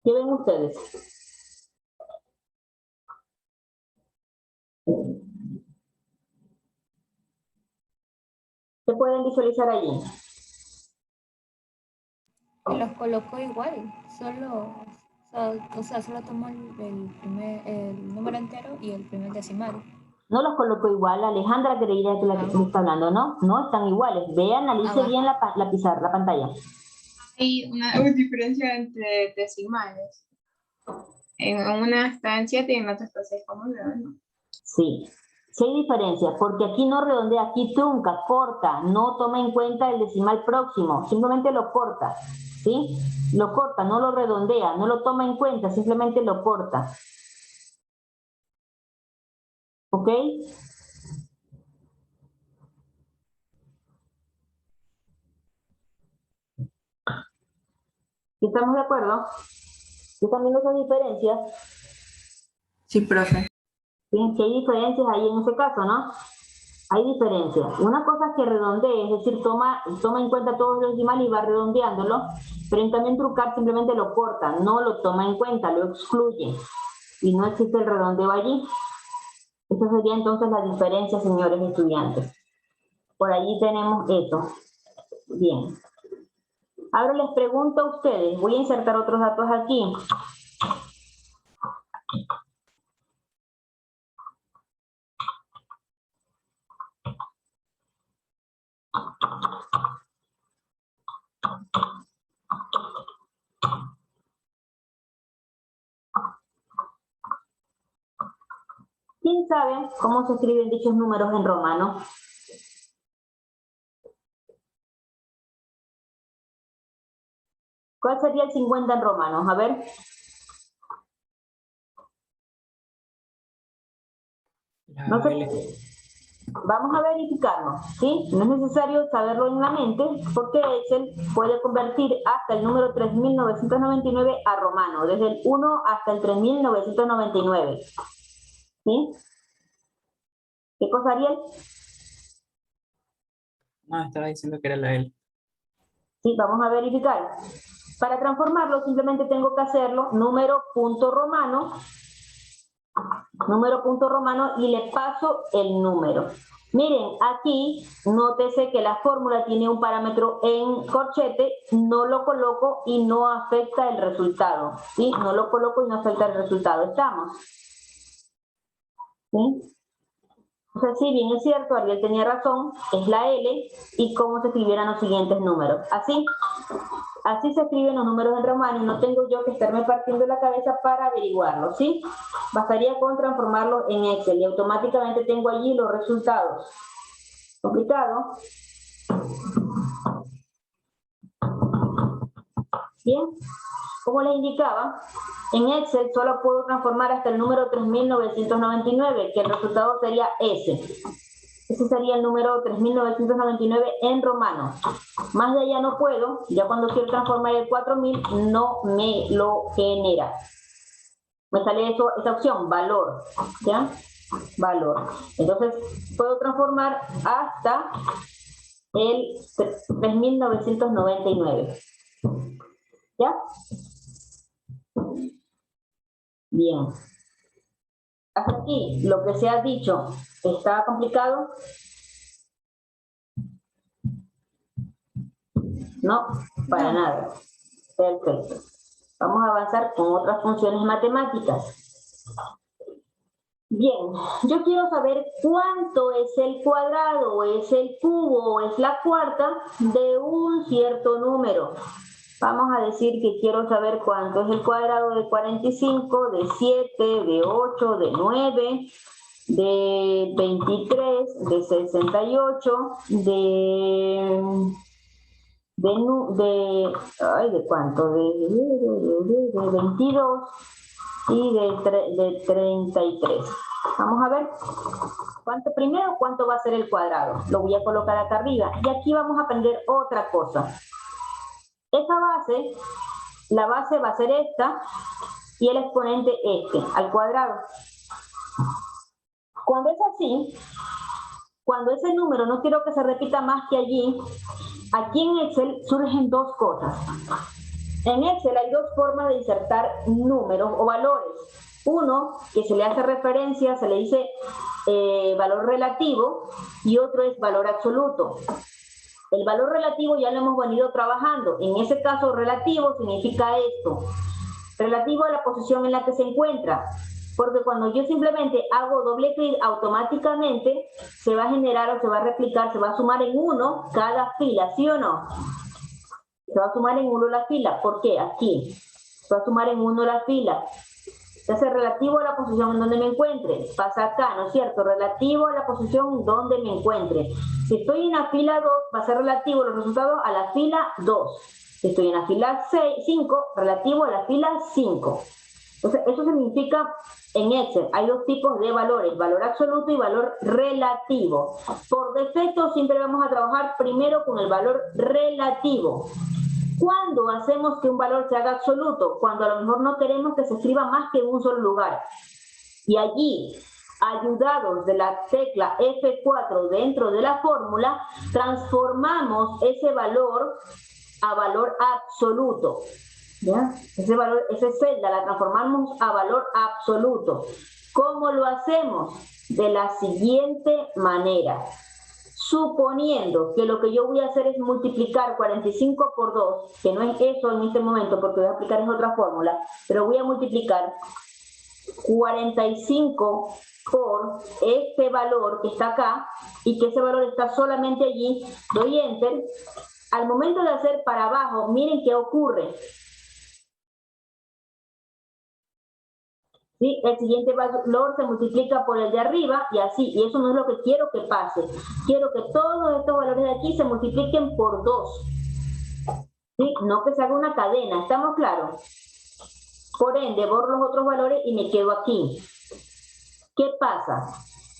Speaker 1: ¿Qué ven ustedes? ¿Qué pueden visualizar allí?
Speaker 5: los colocó igual, solo tomó el número entero y el primer decimal.
Speaker 1: No los coloco igual, Alejandra creería que la que está hablando, ¿no? No están iguales. Ve, analice bien la pizarra, la pantalla.
Speaker 3: Hay una diferencia entre decimales. En una está en 7 y en otra está 6,9, ¿no?
Speaker 1: Sí. Sí hay diferencia, porque aquí no redondea, aquí trunca, corta, no toma en cuenta el decimal próximo, simplemente lo corta, ¿sí? Lo corta, no lo redondea, no lo toma en cuenta, simplemente lo corta. ¿Ok? ¿Estamos de acuerdo? ¿Están viendo esas diferencias?
Speaker 3: Sí, profe.
Speaker 1: Sí, que hay diferencias ahí en ese caso, ¿no? Hay diferencias. Una cosa es que redondee, es decir, toma en cuenta todos los decimales y va redondeándolo, pero en cambio en truncar simplemente lo corta, no lo toma en cuenta, lo excluye y no existe el redondeo allí. Esa sería entonces la diferencia, señores estudiantes. Por allí tenemos eso. Bien. Ahora les pregunto a ustedes, voy a insertar otros datos aquí. ¿Quién sabe cómo se escriben dichos números en romano? ¿Cuál sería el 50 en romanos? A ver. No sé. Vamos a verificarlo, ¿sí? No es necesario saberlo en la mente porque Excel puede convertir hasta el número 3999 a romano, desde el 1 hasta el 3999. ¿Sí? ¿Qué cosa, Ariel?
Speaker 8: No, estaba diciendo que era la L.
Speaker 1: Sí, vamos a verificar. Para transformarlo simplemente tengo que hacerlo número punto romano y le paso el número. Miren, aquí nótese que la fórmula tiene un parámetro en corchete, no lo coloco y no afecta el resultado, ¿sí? No lo coloco y no afecta el resultado. ¿Estamos? ¿Sí? Entonces, sí, bien es cierto, Ariel tenía razón, es la L y cómo se escribieran los siguientes números. Así se escriben los números en romano y no tengo yo que estarme partiendo la cabeza para averiguarlo, ¿sí? Bastaría con transformarlo en Excel y automáticamente tengo allí los resultados. ¿Complicado? Bien, como les indicaba, en Excel solo puedo transformar hasta el número 3999, que el resultado sería ese. Ese sería el número 3999 en romano. Más de allá no puedo, ya cuando quiero transformar el 4000 no me lo genera. Me sale esa opción, valor, ¿ya? Valor. Entonces, puedo transformar hasta el 3999. ¿Ya? Bien. Hasta aquí, lo que se ha dicho, ¿está complicado? No, para nada. Perfecto. Vamos a avanzar con otras funciones matemáticas. Bien, yo quiero saber cuánto es el cuadrado, o es el cubo, o es la cuarta de un cierto número. Vamos a decir que quiero saber cuánto es el cuadrado de 45, de 7, de 8, de 9, de 23, de 68, ¿de cuánto? De 22 y de 33. Vamos a ver. Primero, ¿cuánto va a ser el cuadrado? Lo voy a colocar acá arriba. Y aquí vamos a aprender otra cosa. Esa base, la base va a ser esta y el exponente este, al cuadrado. Cuando es así, cuando ese número no quiero que se repita más que allí, aquí en Excel surgen dos cosas. En Excel hay dos formas de insertar números o valores. Uno, que se le hace referencia, se le dice valor relativo, y otro es valor absoluto. El valor relativo ya lo hemos venido trabajando. En ese caso, relativo significa esto. Relativo a la posición en la que se encuentra. Porque cuando yo simplemente hago doble clic, automáticamente se va a generar o se va a replicar, se va a sumar en uno cada fila, ¿sí o no? Se va a sumar en uno la fila. ¿Por qué? Aquí. Se va a sumar en uno la fila. Entonces, relativo a la posición en donde me encuentre. Pasa acá, ¿no es cierto? Relativo a la posición donde me encuentre. Si estoy en la fila 2, va a ser relativo los resultados a la fila 2. Si estoy en la fila 5, relativo a la fila 5. Entonces, eso significa en Excel. Hay dos tipos de valores, valor absoluto y valor relativo. Por defecto, siempre vamos a trabajar primero con el valor relativo. ¿Cuándo hacemos que un valor se haga absoluto? Cuando a lo mejor no queremos que se escriba más que en un solo lugar. Y allí, ayudados de la tecla F4 dentro de la fórmula, transformamos ese valor a valor absoluto. ¿Ya? Esa celda la transformamos a valor absoluto. ¿Cómo lo hacemos? De la siguiente manera. Suponiendo que lo que yo voy a hacer es multiplicar 45 por 2, que no es eso en este momento porque voy a aplicar es otra fórmula, pero voy a multiplicar 45 por este valor que está acá y que ese valor está solamente allí, doy Enter. Al momento de hacer para abajo, miren qué ocurre. ¿Sí? El siguiente valor se multiplica por el de arriba y así, y eso no es lo que quiero que pase. Quiero que todos estos valores de aquí se multipliquen por 2. ¿Sí? No que se haga una cadena, ¿estamos claros? Por ende, borro los otros valores y me quedo aquí. ¿Qué pasa?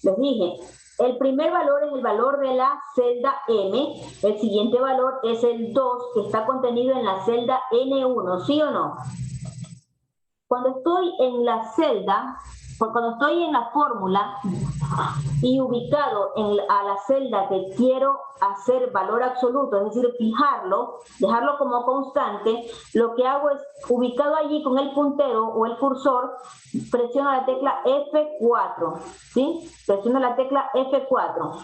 Speaker 1: Les dije, el primer valor es el valor de la celda M, el siguiente valor es el 2 que está contenido en la celda N1, ¿sí o no? Cuando estoy en la celda, cuando estoy en la fórmula y ubicado a la celda que quiero hacer valor absoluto, es decir, fijarlo, dejarlo como constante, lo que hago es, ubicado allí con el puntero o el cursor, presiono la tecla F4, ¿sí? Presiono la tecla F4.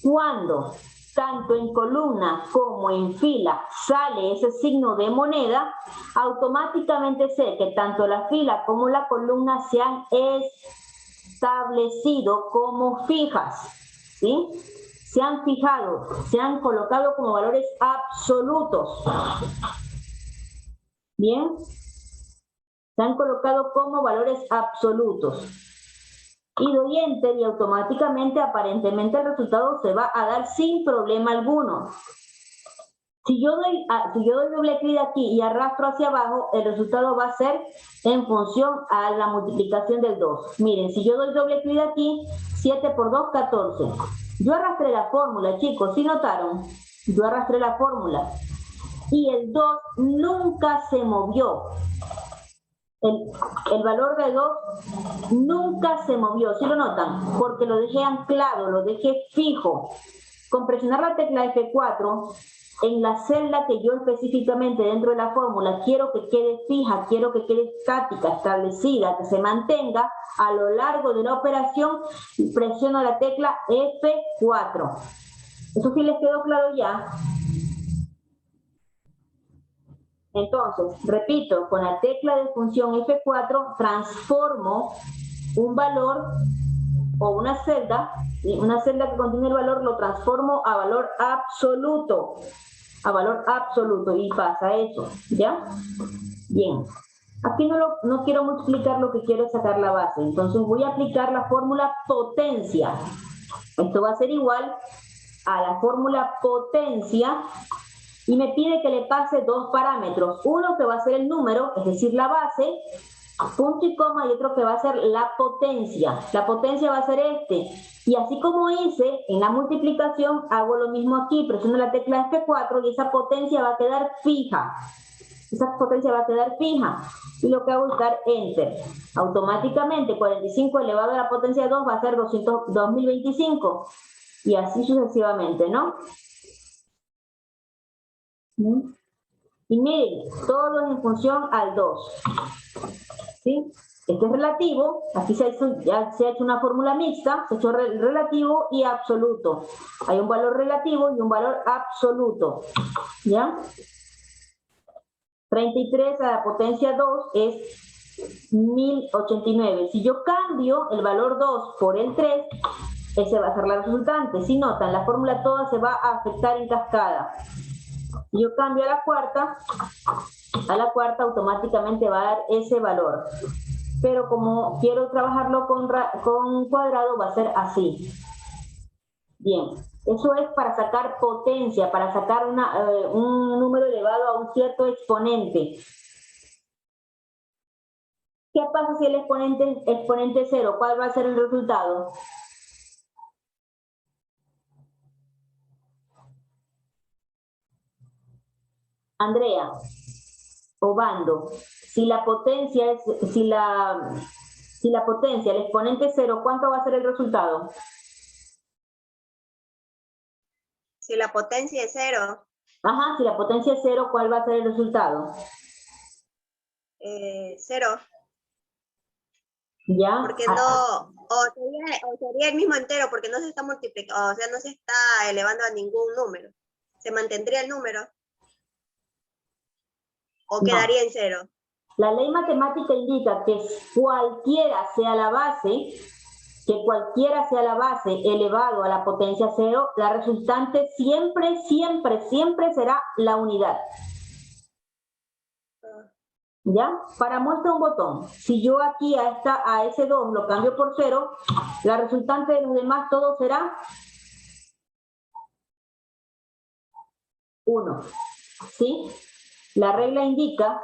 Speaker 1: Cuando tanto en columna como en fila sale ese signo de moneda, automáticamente sé que tanto la fila como la columna se han establecido como fijas, ¿sí? Se han fijado, se han colocado como valores absolutos. ¿Bien? Se han colocado como valores absolutos. Y doy enter y automáticamente, aparentemente, el resultado se va a dar sin problema alguno. Si yo doy doble clic aquí y arrastro hacia abajo, el resultado va a ser en función a la multiplicación del 2. Miren, si yo doy doble clic aquí, 7 por 2, 14. Yo arrastré la fórmula, chicos, ¿sí notaron? Yo arrastré la fórmula. Y el 2 nunca se movió. El valor de 2 nunca se movió, ¿sí lo notan? Porque lo dejé anclado, lo dejé fijo. Con presionar la tecla F4, en la celda que yo específicamente dentro de la fórmula quiero que quede fija, quiero que quede estática, establecida, que se mantenga a lo largo de la operación, presiono la tecla F4. ¿Eso sí les quedó claro ya? Entonces, repito, con la tecla de función F4 transformo un valor o una celda que contiene el valor, lo transformo a valor absoluto, y pasa eso, ¿ya? Bien, aquí no quiero multiplicar, lo que quiero es sacar la base, entonces voy a aplicar la fórmula potencia. Esto va a ser igual a la fórmula potencia y me pide que le pase dos parámetros, uno que va a ser el número, es decir, la base, punto y coma, y otro que va a ser la potencia. La potencia va a ser este. Y así como hice en la multiplicación, hago lo mismo aquí, presiono la tecla F4 y esa potencia va a quedar fija. Y lo que hago es dar Enter. Automáticamente 45 elevado a la potencia 2 va a ser 2025. Y así sucesivamente, ¿no? Y miren, todo es en función al 2. ¿Sí? Este es relativo, aquí ya se ha hecho una fórmula mixta, se ha hecho relativo y absoluto. Hay un valor relativo y un valor absoluto. ¿Ya? 33 a la potencia 2 es 1089. Si yo cambio el valor 2 por el 3, ese va a ser la resultante. Si notan, la fórmula toda se va a afectar en cascada. Si yo cambio a la cuarta automáticamente va a dar ese valor. Pero como quiero trabajarlo con cuadrado, va a ser así. Bien, eso es para sacar potencia, para sacar un número elevado a un cierto exponente. ¿Qué pasa si el exponente es 0? ¿Cuál va a ser el resultado? Andrea, Obando, si la potencia, el exponente es 0, ¿cuánto va a ser el resultado?
Speaker 7: Si la potencia es 0.
Speaker 1: Ajá, si la potencia es 0, ¿cuál va a ser el resultado?
Speaker 7: 0.
Speaker 1: ¿Ya?
Speaker 7: Porque no, o sería el mismo entero, porque no se está multiplicando, o sea, no se está elevando a ningún número. ¿Se mantendría el número? ¿O quedaría en 0?
Speaker 1: La ley matemática indica que cualquiera sea la base elevado a la potencia 0, la resultante siempre será la unidad. ¿Ya? Para muestra un botón. Si yo aquí a ese 2 lo cambio por 0, la resultante de los demás todo será 1. ¿Sí? La regla indica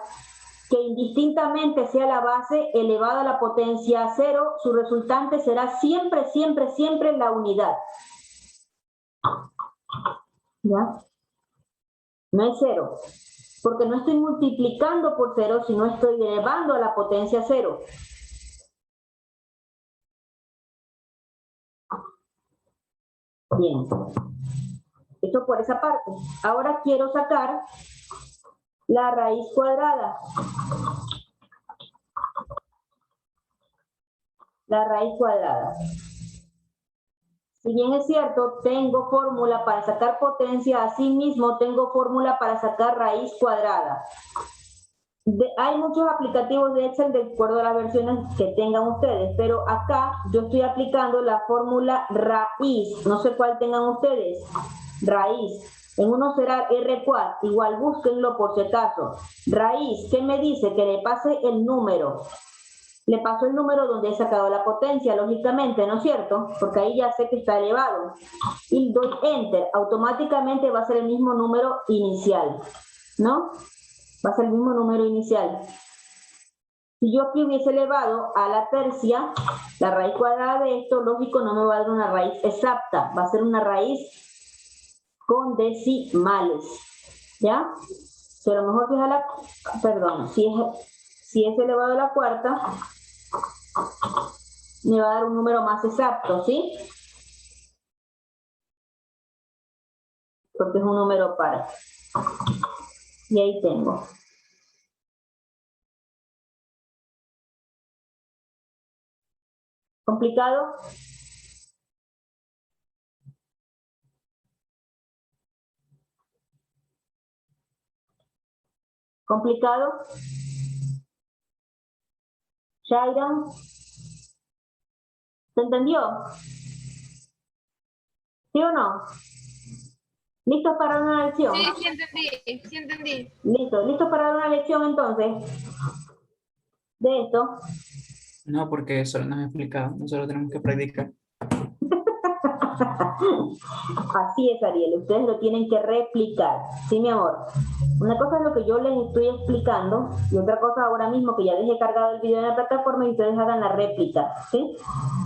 Speaker 1: que indistintamente sea la base elevada a la potencia 0, su resultante será siempre, siempre, siempre la unidad. ¿Ya? No es 0. Porque no estoy multiplicando por 0, sino estoy elevando a la potencia 0. Bien. Esto por esa parte. Ahora quiero sacar la raíz cuadrada. La raíz cuadrada. Si bien es cierto, tengo fórmula para sacar potencia, asimismo tengo fórmula para sacar raíz cuadrada. Hay muchos aplicativos de Excel de acuerdo a las versiones que tengan ustedes, pero acá yo estoy aplicando la fórmula raíz, no sé cuál tengan ustedes, raíz. En uno será R4, igual búsquenlo por si acaso. Raíz, ¿qué me dice? Que le pase el número. Le paso el número donde he sacado la potencia, lógicamente, ¿no es cierto? Porque ahí ya sé que está elevado. Y doy Enter, automáticamente va a ser el mismo número inicial, ¿no? Va a ser el mismo número inicial. Si yo aquí hubiese elevado a la tercia, la raíz cuadrada de esto, lógico, no me va a dar una raíz exacta, va a ser una raíz con decimales, ¿ya? Pero mejor que la, perdón, si es elevado a la cuarta, me va a dar un número más exacto, ¿sí? Porque es un número par. Y ahí tengo. ¿Complicado? ¿Complicado? ¿Shairan? ¿Se entendió? ¿Sí o no? ¿Listos para una lección?
Speaker 3: Sí, sí entendí, sí entendí.
Speaker 1: Listo, ¿listos para una lección entonces? De esto.
Speaker 8: No, porque solo nos ha explicado, nosotros tenemos que practicar.
Speaker 1: Así es, Ariel, ustedes lo tienen que replicar, ¿sí, mi amor? Una cosa es lo que yo les estoy explicando y otra cosa ahora mismo que ya dejé cargado el video en la plataforma y ustedes hagan la réplica, ¿sí?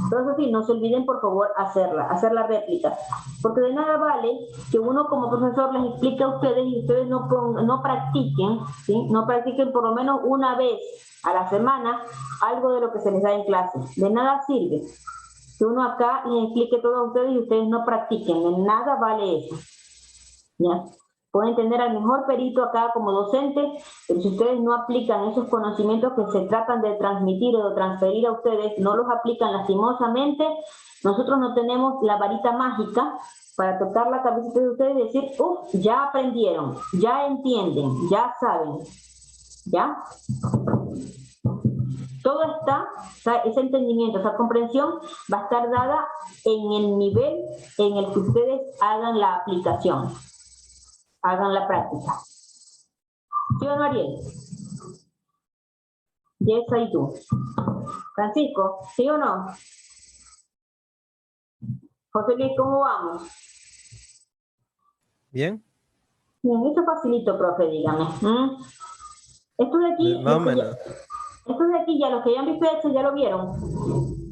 Speaker 1: Entonces, sí, no se olviden, por favor, hacer la réplica, porque de nada vale que uno como profesor les explique a ustedes y ustedes no practiquen, ¿sí? No practiquen por lo menos una vez a la semana algo de lo que se les da en clase. De nada sirve que uno acá les explique todo a ustedes y ustedes no practiquen, de nada vale eso. ¿Ya? Pueden tener al mejor perito acá como docente, pero si ustedes no aplican esos conocimientos que se tratan de transmitir o de transferir a ustedes, no los aplican lastimosamente, nosotros no tenemos la varita mágica para tocar la cabecita de ustedes y decir, ya aprendieron, ya entienden, ya saben, ¿ya? Todo está, o sea, ese entendimiento, esa comprensión va a estar dada en el nivel en el que ustedes hagan la aplicación, hagan la práctica. ¿Sí o no, Ariel? Yes, y tú. Francisco, ¿sí o no? José Luis, ¿cómo vamos?
Speaker 4: Bien.
Speaker 1: Bien, esto facilito, profe, dígame. Esto de aquí,
Speaker 4: Más o menos.
Speaker 1: esto de aquí ya los que ya han visto esto ya lo vieron.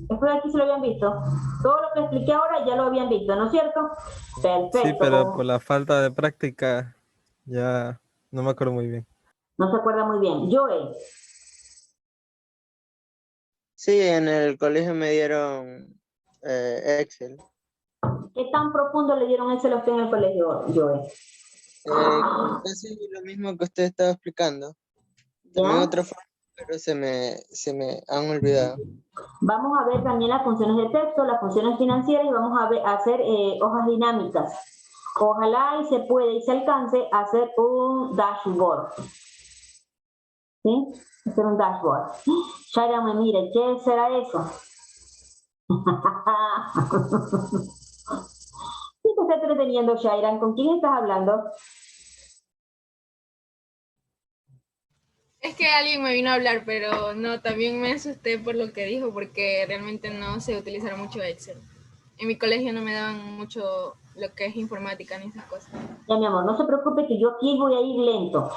Speaker 1: Esto de aquí se lo habían visto. Todo lo que expliqué ahora ya lo habían visto, ¿no es cierto? Perfecto.
Speaker 4: Sí, pero por la falta de práctica ya no me acuerdo muy bien.
Speaker 1: No se acuerda muy bien. Joel.
Speaker 9: Sí, en el colegio me dieron Excel.
Speaker 1: ¿Qué tan profundo le dieron Excel a usted en el colegio, Joel?
Speaker 9: Casi lo mismo que usted estaba explicando. También
Speaker 1: ¿Ya?
Speaker 9: otra forma, pero se me han olvidado.
Speaker 1: Vamos a ver también las funciones de texto, las funciones financieras y vamos a hacer hojas dinámicas. Ojalá y se puede y se alcance a hacer un dashboard. ¿Sí? Hacer un dashboard. Shaira me mire, ¿qué será eso? ¿Qué te está entreteniendo, Shairan? ¿Con quién estás hablando?
Speaker 3: Es que alguien me vino a hablar, pero no, también me asusté por lo que dijo, porque realmente no sé utilizar mucho Excel. En mi colegio no me daban mucho lo que es informática ni esas cosas.
Speaker 1: Ya, mi amor, no se preocupe que yo aquí voy a ir lento.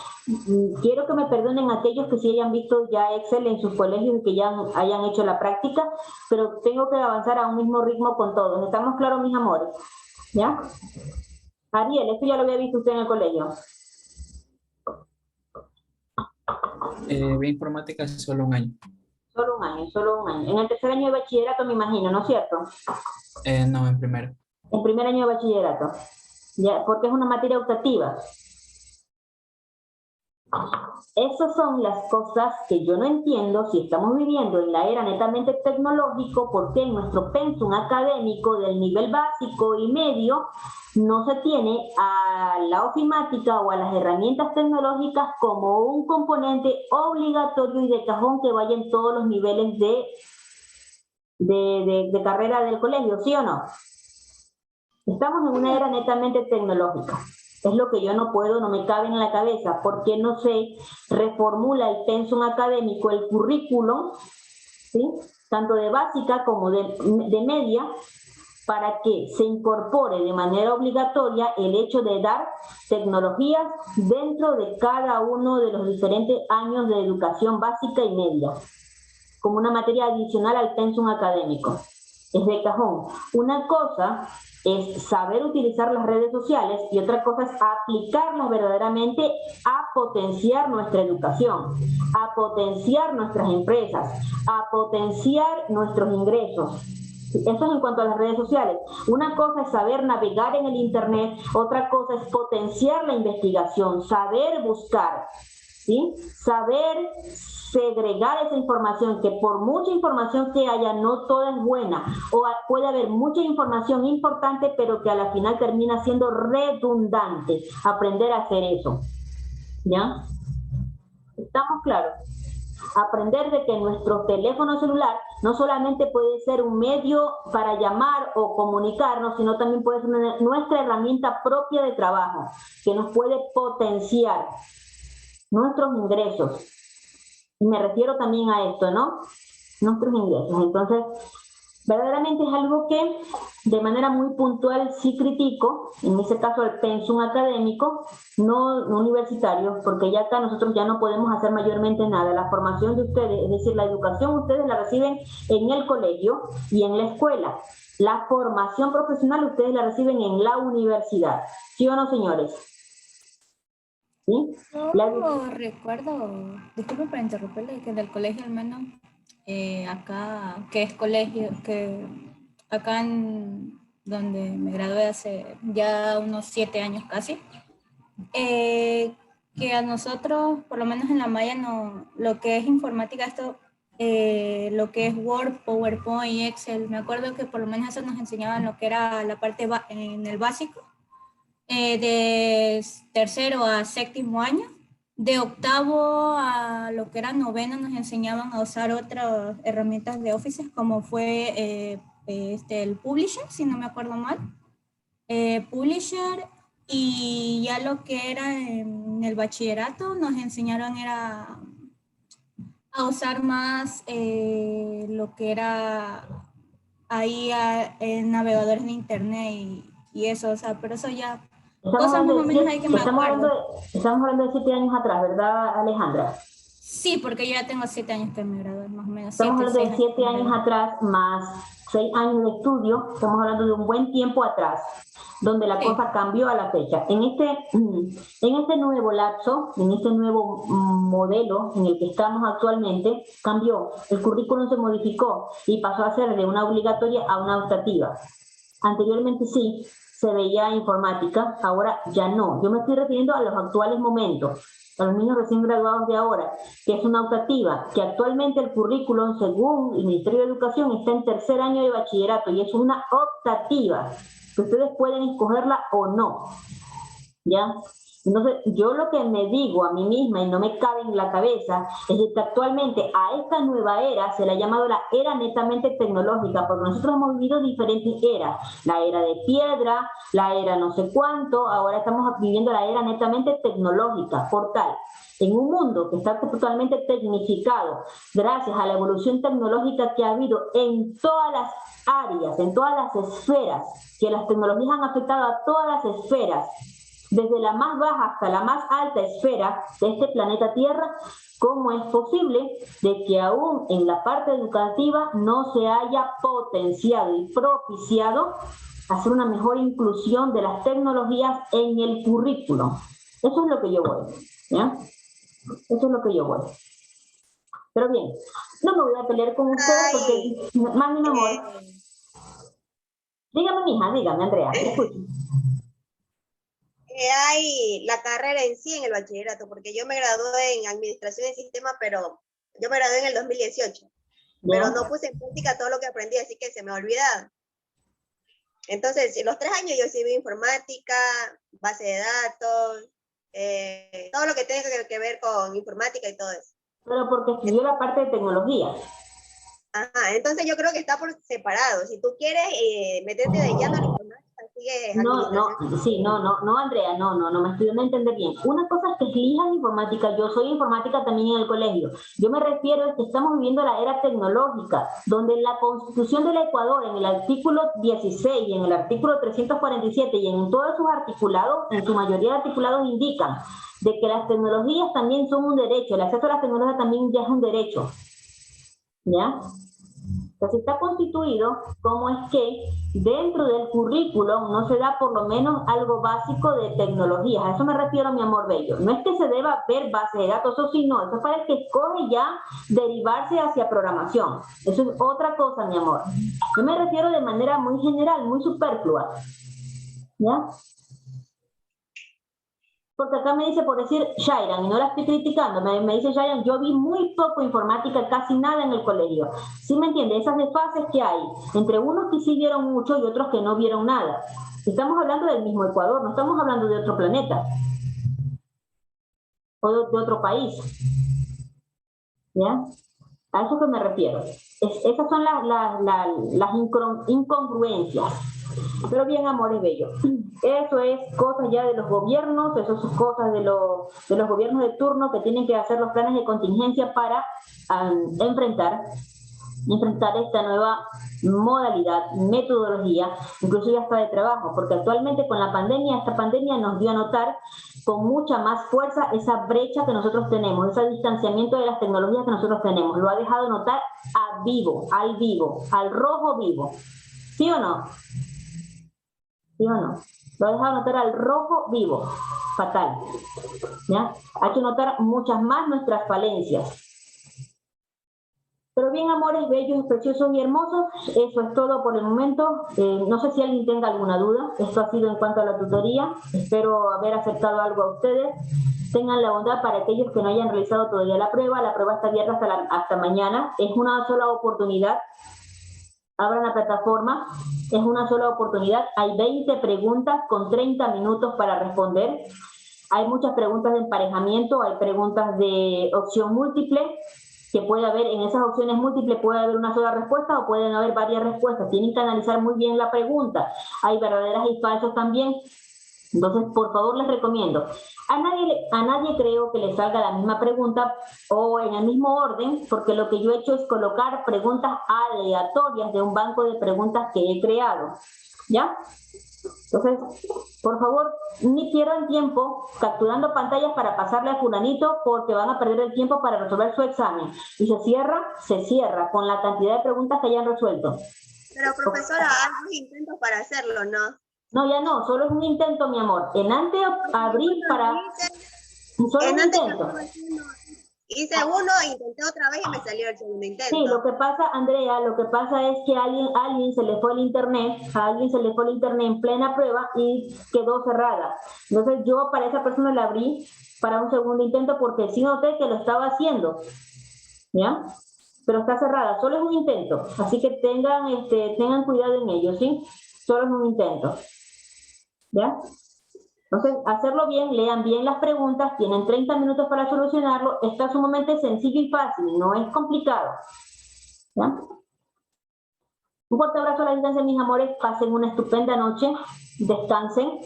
Speaker 1: Quiero que me perdonen aquellos que sí hayan visto ya Excel en sus colegios y que ya hayan hecho la práctica, pero tengo que avanzar a un mismo ritmo con todos. ¿Estamos claros, mis amores? ¿Ya? Ariel, esto ya lo había visto usted en el colegio.
Speaker 8: Vi informática hace solo un año.
Speaker 1: Solo un año, solo un año. En el tercer año de bachillerato, me imagino, ¿no es cierto?
Speaker 8: No, en primero.
Speaker 1: En primer año de bachillerato. Ya, porque es una materia optativa. Esas son las cosas que yo no entiendo si estamos viviendo en la era netamente tecnológico, porque en nuestro pensum académico del nivel básico y medio no se tiene a la ofimática o a las herramientas tecnológicas como un componente obligatorio y de cajón que vaya en todos los niveles de carrera del colegio, ¿sí o no? Estamos en una era netamente tecnológica. Es lo que yo no puedo, no me cabe en la cabeza, porque no se reformula el pensum académico, el currículum, ¿sí? Tanto de básica como de media, para que se incorpore de manera obligatoria el hecho de dar tecnologías dentro de cada uno de los diferentes años de educación básica y media, como una materia adicional al pensum académico. Es de cajón. Una cosa es saber utilizar las redes sociales y otra cosa es aplicarlas verdaderamente a potenciar nuestra educación, a potenciar nuestras empresas, a potenciar nuestros ingresos. Eso es en cuanto a las redes sociales. Una cosa es saber navegar en el internet, otra cosa es potenciar la investigación, saber buscar, ¿sí? Saber segregar esa información, que por mucha información que haya, no toda es buena, o puede haber mucha información importante, pero que a la final termina siendo redundante. Aprender a hacer eso, ¿ya? ¿Estamos claros? Aprender de que nuestro teléfono celular no solamente puede ser un medio para llamar o comunicarnos, sino también puede ser nuestra herramienta propia de trabajo, que nos puede potenciar nuestros ingresos. Y me refiero también a esto, ¿no? Nuestros ingresos. Entonces, verdaderamente es algo que de manera muy puntual sí critico, en ese caso el pensum académico, no universitario, porque ya acá nosotros ya no podemos hacer mayormente nada. La formación de ustedes, es decir, la educación, ustedes la reciben en el colegio y en la escuela. La formación profesional ustedes la reciben en la universidad. ¿Sí o no, señores? ¿Sí?
Speaker 5: Yo recuerdo, disculpe por interrumpirle, que del colegio al menos, acá, que es colegio, que acá donde me gradué hace ya unos 7 años casi, que a nosotros, por lo menos en la Maya, no, lo que es informática, esto, lo que es Word, PowerPoint, Excel, me acuerdo que por lo menos eso nos enseñaban lo que era la parte en el básico, de tercero a séptimo año. De octavo a lo que era noveno nos enseñaban a usar otras herramientas de Office, como fue el Publisher, si no me acuerdo mal. Publisher, y ya lo que era en el bachillerato nos enseñaron era a usar más lo que era ahí en navegadores de internet y eso, o sea, pero eso ya... Cosas más o menos ahí que me acuerdo.
Speaker 1: Estamos hablando de 7 años atrás, ¿verdad, Alejandra?
Speaker 5: Sí, porque yo ya tengo 7 años que me gradué, más o menos.
Speaker 1: Estamos hablando de 7 años atrás, más 6 años de estudio. Estamos hablando de un buen tiempo atrás, donde la cosa cambió a la fecha. En este nuevo lapso, en este nuevo modelo en el que estamos actualmente, cambió. El currículum se modificó y pasó a ser de una obligatoria a una optativa. Anteriormente sí se veía informática, ahora ya no. Yo me estoy refiriendo a los actuales momentos, a los niños recién graduados de ahora, que es una optativa, que actualmente el currículum, según el Ministerio de Educación, está en tercer año de bachillerato y es una optativa, que ustedes pueden escogerla o no, ¿ya? Entonces, yo lo que me digo a mí misma y no me cabe en la cabeza es que actualmente a esta nueva era se le ha llamado la era netamente tecnológica, porque nosotros hemos vivido diferentes eras, la era de piedra, la era no sé cuánto, ahora estamos viviendo la era netamente tecnológica, por tal en un mundo que está totalmente tecnificado, gracias a la evolución tecnológica que ha habido en todas las áreas, en todas las esferas, que las tecnologías han afectado a todas las esferas, desde la más baja hasta la más alta esfera de este planeta Tierra, ¿cómo es posible de que aún en la parte educativa no se haya potenciado y propiciado hacer una mejor inclusión de las tecnologías en el currículo? Eso es lo que yo voy, ¿ya? Eso es lo que yo voy. Pero bien, no me voy a pelear con ustedes porque, más mi amor. Dígame, mija, dígame, Andrea, te escucho.
Speaker 7: Hay la carrera en sí en el bachillerato, porque yo me gradué en Administración de Sistemas, pero yo me gradué en el 2018. Pero no puse en práctica todo lo que aprendí, así que se me ha olvidado. Entonces, los 3 años yo sí vi informática, base de datos, todo lo que tenga que ver con informática y todo eso.
Speaker 1: Pero porque estudió la parte de tecnología.
Speaker 7: Ajá, entonces yo creo que está por separado. Si tú quieres meterte de lleno en la informática, sigue
Speaker 1: No, Andrea, no me estoy dando a entender bien. Una cosa es que elijas informática, yo soy informática también en el colegio. Yo me refiero a que estamos viviendo la era tecnológica, donde la Constitución del Ecuador, en el artículo 16 y en el artículo 347 y en todos sus articulados, en su mayoría de articulados indican de que las tecnologías también son un derecho, el acceso a las tecnologías también ya es un derecho. ¿Ya? Entonces está constituido como es que dentro del currículum no se da por lo menos algo básico de tecnologías. A eso me refiero, mi amor bello. No es que se deba ver base de datos, eso sí, no. Eso es para el que escoge ya derivarse hacia programación. Eso es otra cosa, mi amor. Yo me refiero de manera muy general, muy superflua. ¿Ya? Porque acá me dice, por decir, Shairan, y no la estoy criticando, me dice Shairan, yo vi muy poco informática, casi nada en el colegio. ¿Sí me entiende? Esas desfases que hay, entre unos que sí vieron mucho y otros que no vieron nada. Estamos hablando del mismo Ecuador, no estamos hablando de otro planeta. O de otro país. ¿Ya? A eso que me refiero. Esas son las incongruencias. Pero bien, amores bellos. Eso es cosas ya de los gobiernos, eso son cosas de los gobiernos de turno que tienen que hacer los planes de contingencia para enfrentar esta nueva modalidad, metodología, inclusive hasta de trabajo, porque actualmente con la pandemia, esta pandemia nos dio a notar con mucha más fuerza esa brecha que nosotros tenemos, ese distanciamiento de las tecnologías que nosotros tenemos. Lo ha dejado notar al rojo vivo. ¿Sí o no? ¿Sí o no? Lo ha dejado notar al rojo vivo. Fatal. ¿Ya? Hay que notar muchas más nuestras falencias. Pero bien, amores bellos, preciosos y hermosos, eso es todo por el momento. No sé si alguien tenga alguna duda. Esto ha sido en cuanto a la tutoría. Espero haber aceptado algo a ustedes. Tengan la bondad para aquellos que no hayan realizado todavía la prueba. La prueba está abierta hasta mañana. Es una sola oportunidad. Abran la plataforma. Es una sola oportunidad. Hay 20 preguntas con 30 minutos para responder. Hay muchas preguntas de emparejamiento. Hay preguntas de opción múltiple. Que puede haber, en esas opciones múltiples puede haber una sola respuesta o pueden haber varias respuestas. Tienen que analizar muy bien la pregunta. Hay verdaderas y falsos también. Entonces, por favor, les recomiendo. A nadie creo que le salga la misma pregunta o en el mismo orden, porque lo que yo he hecho es colocar preguntas aleatorias de un banco de preguntas que he creado. ¿Ya? Entonces, por favor, ni pierdan tiempo capturando pantallas para pasarle a fulanito porque van a perder el tiempo para resolver su examen. Y se cierra con la cantidad de preguntas que hayan resuelto.
Speaker 7: Pero profesora, hay unos intentos para hacerlo, ¿no?
Speaker 1: No, ya no, solo es un intento, mi amor. En antes abrí para... Solo un intento.
Speaker 7: Hice uno, intenté otra vez y me salió el segundo intento.
Speaker 1: Sí, lo que pasa, Andrea, lo que pasa es que a alguien se le fue el internet, en plena prueba y quedó cerrada. Entonces yo para esa persona la abrí para un segundo intento porque sí noté que lo estaba haciendo, ¿ya? Pero está cerrada, solo es un intento, así que tengan cuidado en ello, ¿sí? Solo es un intento, ¿ya? Entonces, hacerlo bien, lean bien las preguntas, tienen 30 minutos para solucionarlo, está sumamente sencillo y fácil, no es complicado. ¿Ya? Un fuerte abrazo a la distancia, mis amores, pasen una estupenda noche, descansen,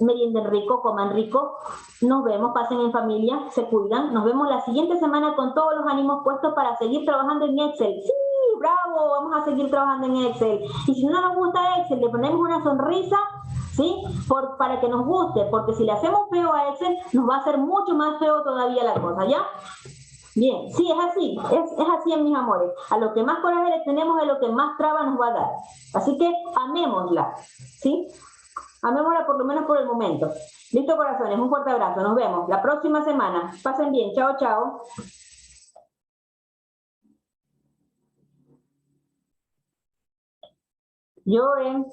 Speaker 1: merienden rico, coman rico, Nos vemos, pasen en familia, se cuidan. Nos vemos la siguiente semana con todos los ánimos puestos para seguir trabajando en Excel. ¡Sí! ¡Bravo! Vamos a seguir trabajando en Excel. Y si no nos gusta Excel, le ponemos una sonrisa, ¿sí? Para que nos guste, porque si le hacemos feo a Excel, nos va a hacer mucho más feo todavía la cosa, ¿ya? Bien, sí, es así, es así en mis amores. A lo que más coraje le tenemos es lo que más traba nos va a dar. Así que amémosla, ¿sí? Amémosla por lo menos por el momento. Listo, corazones, un fuerte abrazo. Nos vemos la próxima semana. Pasen bien. Chao, chao. Lloren.